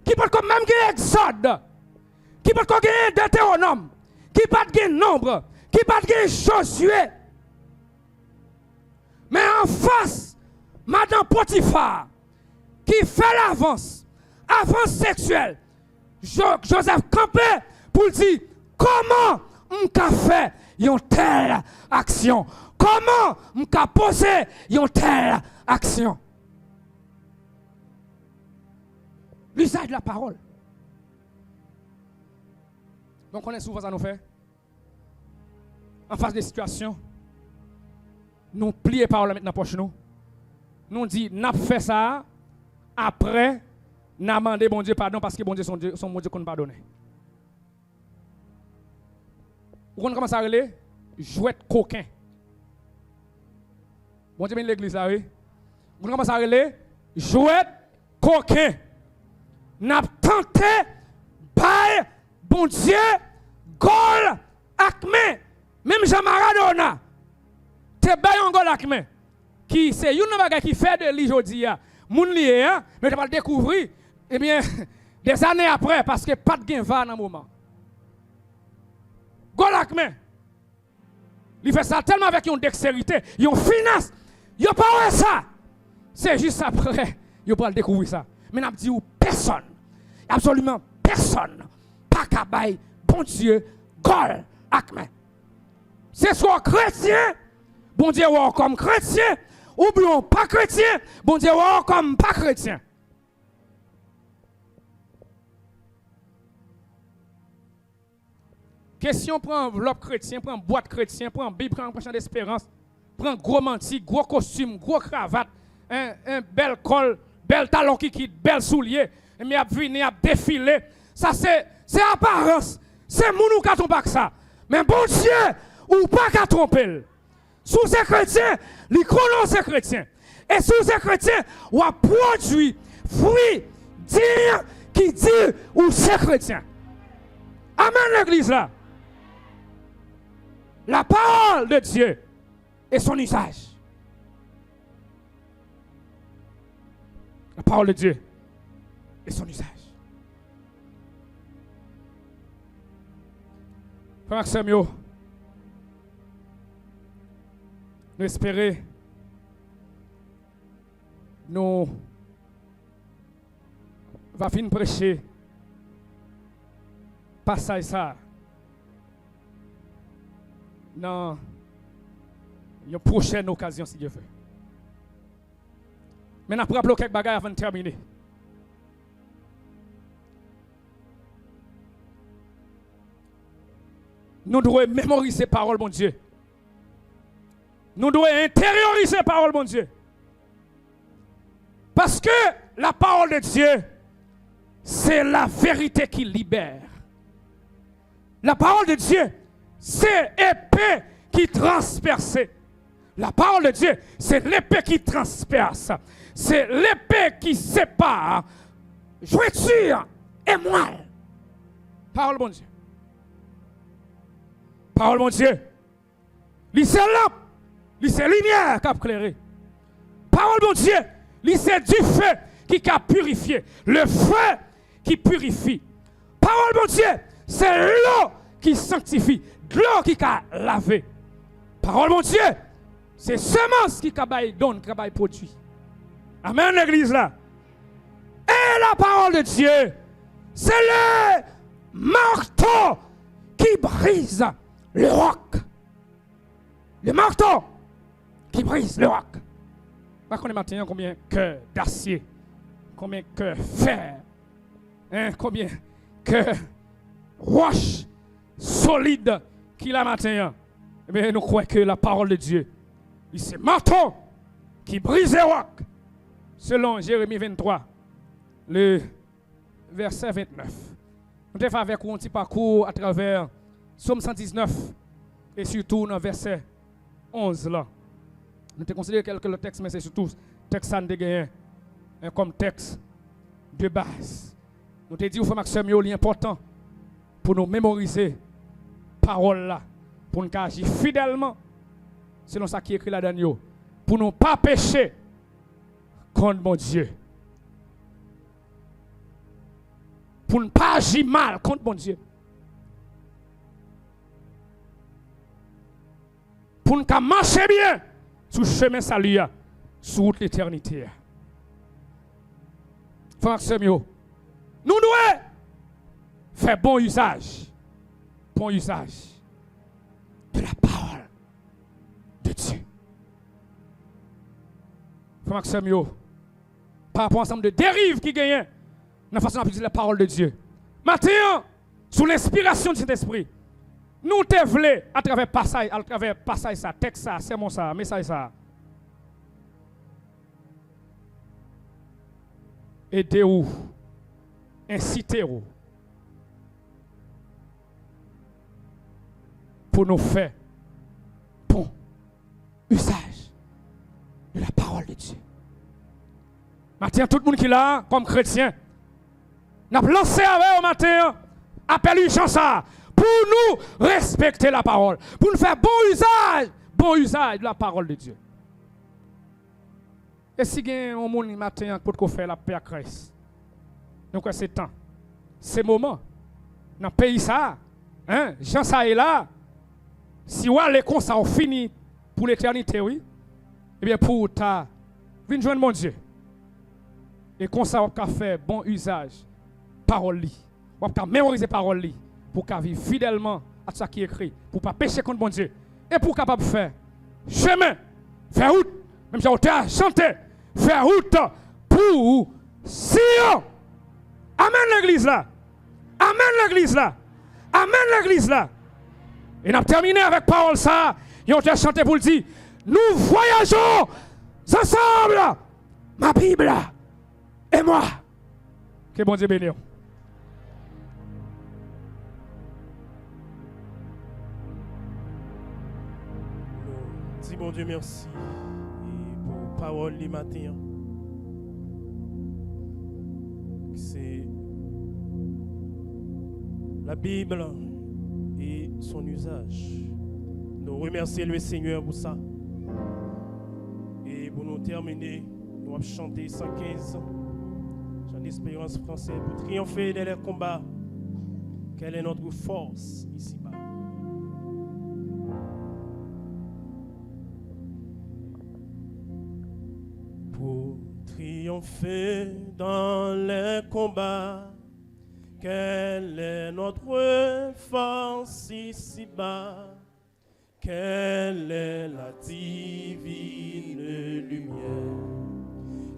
qui peut comme même gagner Exode, qui peut comme gagner Deutéronome, qui peut gagner Nombre, qui peut gagner Josué. Mais en face, Madame Potiphar, qui fait l'avance sexuelle, Joseph campé pour dire comment on peut faire une telle action, comment on peut poser une telle action. L'usage de la parole. Donc on est souvent ça nous fait. En face des situations, nous plions parole maintenant poche nous. Nous dit n'a fait ça après n'a demandé bon Dieu pardon parce que bon Dieu son bon Dieu qu'on pardonne. On commence à relire jouet coquin. Bon Dieu bénit l'église là oui. On commence à relire jouet coquin. N'a tenté par bon Dieu gol akme même Jean Maradona te bay un gol akme qui c'est une bagage qui fait de lui jodi a moun lié hein mais tu vas le découvrir eh bien des années après parce que pas de gain va dans moment gol akme il fait ça tellement avec une dextérité une finesse il pas ça c'est juste après Vous pouvez découvrir ça. Mais n'a dit personne, absolument personne, pas capable, bon Dieu, gol, akme. C'est soit chrétien, bon Dieu, comme chrétien, ou bien pas chrétien, bon Dieu, comme pas chrétien. Question prend enveloppe chrétien, prend boîte chrétien, prend Bible, prend champ d'espérance, prend gros manti, gros costume, gros cravate, un bel col, bel talon qui quitte, bel soulier, mais a venir a défiler. Ça c'est apparence. C'est moun ou ka trompe avec ça. Mais bon Dieu, ou pas qu'à tromper. Sous ces chrétiens, les colons ces chrétiens. Et sous ces chrétiens, ou a produit fruit dire qui dit ou ces chrétiens. Amen l'église là. La parole de Dieu et son usage. La parole de Dieu et son usage. Frère Samuel, nous espérons, nous va finir prêcher passage ça dans une prochaine occasion si Dieu veut. Mais nous avons quelques bagages avant de terminer. Nous devons mémoriser la parole, mon Dieu. Nous devons intérioriser la parole, mon Dieu. Parce que la parole de Dieu, c'est la vérité qui libère. La parole de Dieu, c'est l'épée qui transperce. La parole de Dieu, c'est l'épée qui transperce. C'est l'épée qui sépare jointure et moelle. Parole, mon Dieu. Parole, mon Dieu. C'est lampe, c'est lumière qui a éclairé. Parole, mon Dieu. C'est du feu qui a purifié. Le feu qui purifie. Parole, mon Dieu. C'est l'eau qui sanctifie. L'eau qui a lavé. Parole, mon Dieu. C'est semence qui a donné, qui a produit. Amen, l'église là. Et la parole de Dieu, c'est le marteau qui brise le roc. Le marteau qui brise le roc. Pas qu'on est maintenant combien cœur d'acier, combien cœur fer, hein, combien cœur roche solide qu'il a maintenant. Eh bien, nous croyons que la parole de Dieu, c'est marteau qui brise le roc. Selon Jérémie 23, le verset 29. Nous devons faire avec un petit parcours à travers Somme 119 et surtout dans le verset 11 là. Nous avons considéré quelques textes, mais c'est surtout le texte de gagné comme texte de base. Nous avons dit au frère Samuel, il est important pour nous mémoriser la parole là, pour nous agir fidèlement selon ce qui est écrit là-dedans, pour nous pas pécher contre mon Dieu. Pour ne pas agir mal contre mon Dieu. Pour ne pas marcher bien sur le chemin salut, sur toute l'éternité. Frère Samuel, nous devons faire bon usage de la parole de Dieu. Frère Samuel, par rapport à l'ensemble de dérives qui gagnent dans la façon d'utiliser la parole de Dieu. Maintenant, sous l'inspiration de cet esprit, nous te voulons à travers passage ça, texte ça, sermon ça, message ça. Aider ou inciter ou pour nous faire bon usage de la parole de Dieu. Maintenant, tout le monde qui est là, comme chrétien, n'a lancé avec au matin, appel une chance pour nous respecter la parole, pour nous faire bon usage de la parole de Dieu. Et si il y a un monde matin pour faire la paix à Christ, donc c'est temps, c'est moment, dans le pays ça, hein, Jean ça est là, si on a les cons ça on finit pour l'éternité, oui, eh bien pour ta, viens joindre mon Dieu. Et comme ça, on peut faire bon usage parole li. On peut mémoriser parole li pour qu'à vivre fidèlement à ce qui est écrit, pour pas pécher contre bon Dieu et pour capable faire chemin, faire route, même si on t'a chanté, faire route pour Sion. Amen l'église là. Amen l'église là. Amen l'église là. Et nous avons terminé avec parole ça. Et on t'a chanté pour le dire, nous voyageons ensemble. Ma Bible et moi. Que bon Dieu bénisse. Dis bon Dieu merci et pour parole les matins. C'est la Bible et son usage. Nous remercions le Seigneur pour ça. Et pour nous terminer, nous allons chanter 115 chant d'espérance français pour triompher dans les combats. Quelle est notre force ici-bas? Pour triompher dans les combats, quelle est notre force ici-bas? Quelle est la divine lumière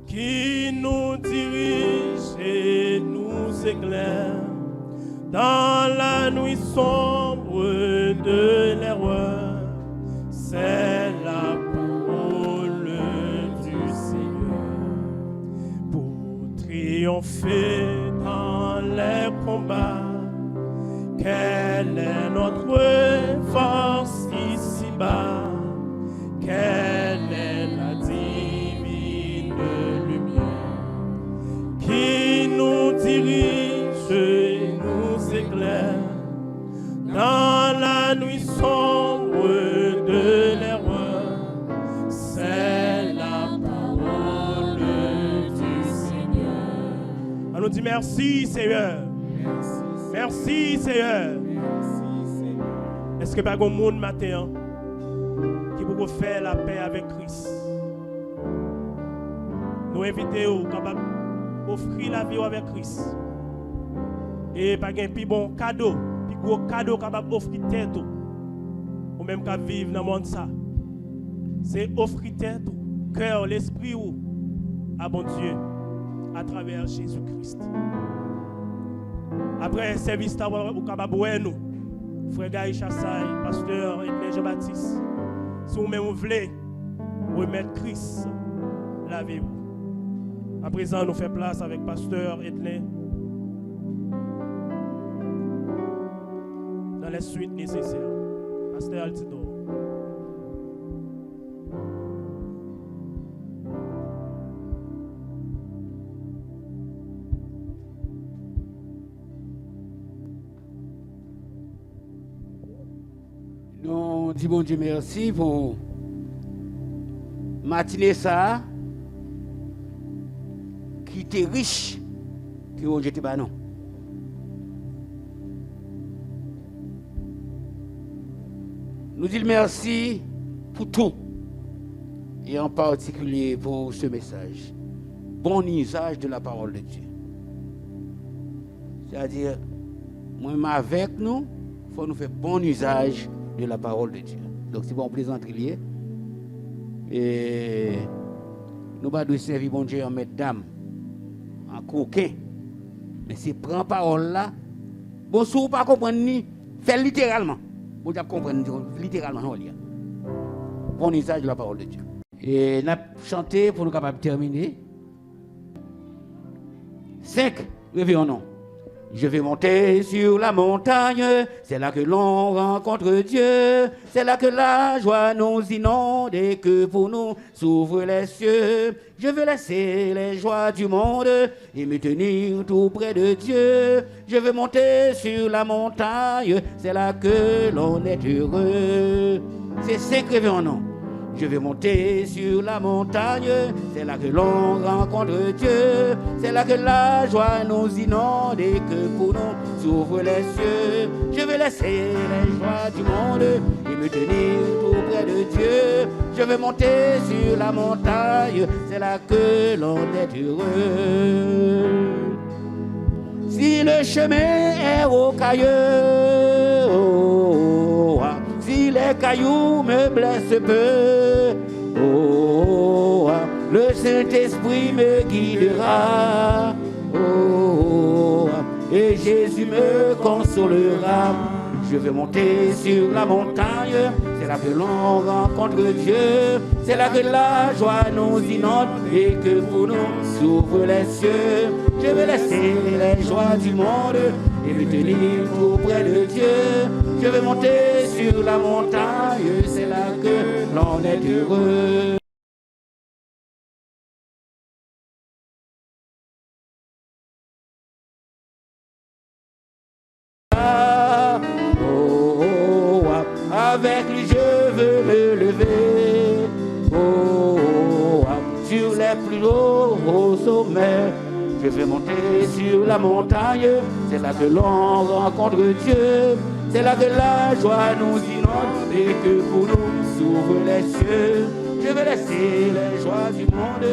qui nous dirige et nous éclaire dans la nuit sombre de l'erreur? C'est la parole du Seigneur. Pour triompher dans les combats, quelle est notre force ici-bas? Quelle est la divine lumière qui nous dirige et nous éclaire dans la nuit sombre de l'erreur? C'est la parole du Seigneur. On nous dit merci Seigneur. Merci Seigneur. Est-ce que pas un monde matin qui peut faire la paix avec Christ? Nous invitons capable offrir la vie avec Christ. Et pas un plus bon cadeau, plus gros cadeau capable offrir tête ou même qu'à vivre dans le monde ça. C'est offrir tête, cœur, l'esprit ou à bon Dieu à travers Jésus-Christ. Après service, vous capable nous, frère Gaï Chassaï, pasteur Edlin Jean-Baptiste. Si vous même voulez remettre Christ, lavez-vous. À présent, nous faisons place avec pasteur Edlin dans les suites nécessaires. Pasteur Altidor. Nous disons bon Dieu merci pour matinée ça qui était riche que vous jeté pas non. Nous disons merci pour tout et en particulier pour ce message. Bon usage de la parole de Dieu. C'est-à-dire, moi-même avec nous, il faut nous faire bon usage de la parole de Dieu. Donc c'est bon plaisanterie. Et nous ne devons pas servir bon Dieu en mesdames, en coquin. Mais c'est prendre parole là. Bon, si vous ne pas comprendre ni, faites littéralement. Vous devez comprendre littéralement. Bon usage de la parole de Dieu. Et nous avons chanté pour nous capables de terminer. 5, réveillons non. Je vais monter sur la montagne, c'est là que l'on rencontre Dieu, c'est là que la joie nous inonde et que pour nous s'ouvrent les cieux. Je veux laisser les joies du monde et me tenir tout près de Dieu. Je veux monter sur la montagne, c'est là que l'on est heureux. C'est 5 réveillons non. Je vais monter sur la montagne, c'est là que l'on rencontre Dieu. C'est là que la joie nous inonde et que pour nous s'ouvrent les cieux. Je vais laisser les joies du monde et me tenir tout près de Dieu. Je vais monter sur la montagne, c'est là que l'on est heureux. Si le chemin est rocailleux, si les cailloux me blessent peu, le Saint-Esprit me guidera, et Jésus me consolera. Je vais monter sur la montagne, c'est là que l'on rencontre Dieu. C'est là que la joie nous inonde et que pour nous s'ouvrent les cieux. Je vais laisser les joies du monde et me tenir tout près de Dieu. Je vais monter sur la montagne, c'est là que l'on est heureux. Avec lui je veux me lever, sur les plus hauts sommets. Je vais monter sur la montagne, c'est là que l'on rencontre Dieu. C'est là que la joie nous inonde et que pour nous s'ouvrent les cieux. Je vais laisser les joies du monde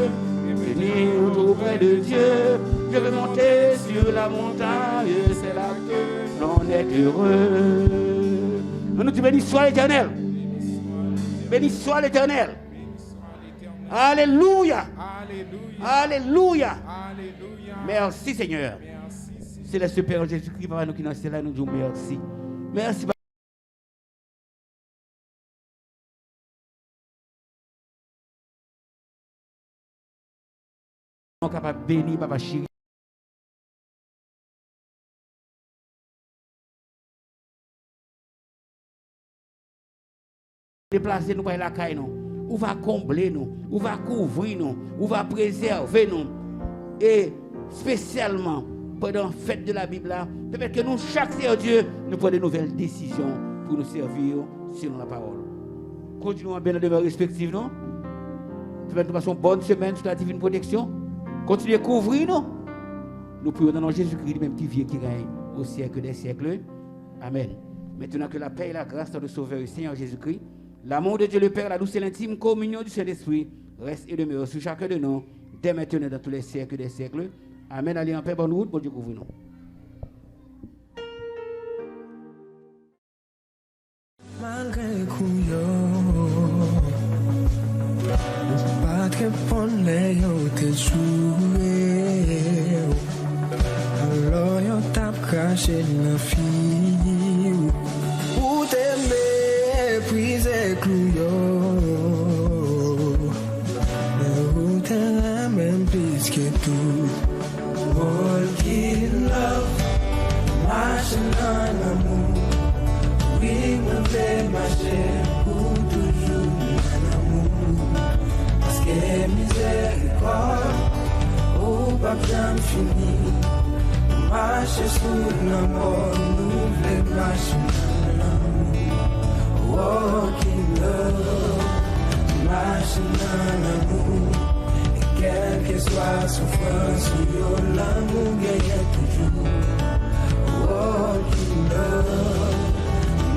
et venir tout près de Dieu. Je vais monter sur la montagne, c'est là que l'on est heureux. Nous te bénis soit l'Éternel. Béni soit l'Éternel. Alléluia. Alléluia. Merci Seigneur. C'est le Père Jésus-Christ, Papa, nous qui nous sommes là, nous disons merci. Merci. Nous sommes capables de bénir, Papa chéri. Déplacer nous par la caille nous, ou va combler nous, ou va couvrir nous, ou va préserver nous. Et spécialement pendant la fête de la Bible là, peut-être que nous chaque Dieu nous prenons de nouvelles décisions pour nous servir selon la parole. Continuons à bien nos devoirs respectifs, non? Peut-être nous passons une bonne semaine sous la divine protection. Continuez à couvrir nous. Nous prions dans le nom de Jésus-Christ, même qui vient, qui règne au siècle des siècles. Amen. Maintenant que la paix et la grâce de notre Sauveur et Seigneur Jésus-Christ, l'amour de Dieu le Père, la douce et l'intime communion du Saint-Esprit reste et demeure sur chacun de nous, dès maintenant dans tous les siècles des siècles. Amen. Allez en paix, bonne route, bon Dieu couvre nous. Malgré pas que pour les te jouer, alors yo t'a caché la fille, ou t'aimer, puis ou t'aimer même plus que tout. Walking love, marching en amour, oui, me fait marcher pour toujours en amour. Parce que miséricorde, oh, pas bien fini. Marcher sous l'amour, nous les marchons en amour. Walking love, marching en amour. Quelle que soit la souffrance, l'amour gagne toujours. Walking love,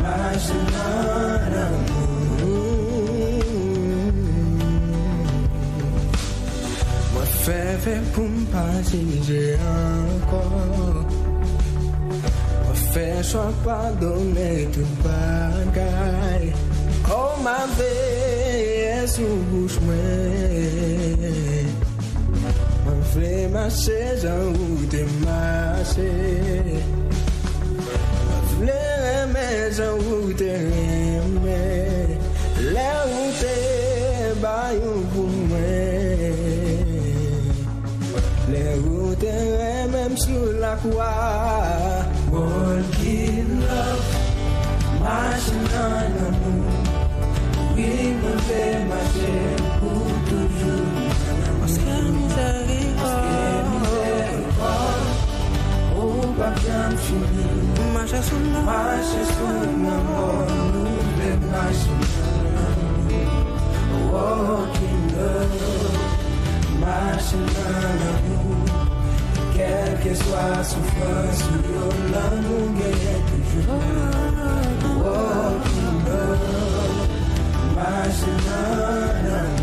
marching en amour. Moi, fais pour m'passer encore. Moi, fais choix pardonner tout bagaille. Oh, ma vie est sous bouche, fais marcher, j'en route et marcher. Les remèdes, j'en route et remèdes. Les routes et baillons pour moi. Les routes et même sur la croix. Walking love, marching en amour. Oui, me fait marcher pour toujours. Parce que miséricorde, oh, pas bien fini. Marche sous l'amour, nous les marchons. walk in love, marche dans l'amour. Quelle que soit la souffrance, l'amour gagne toujours. Walk in love, marche dans l'amour.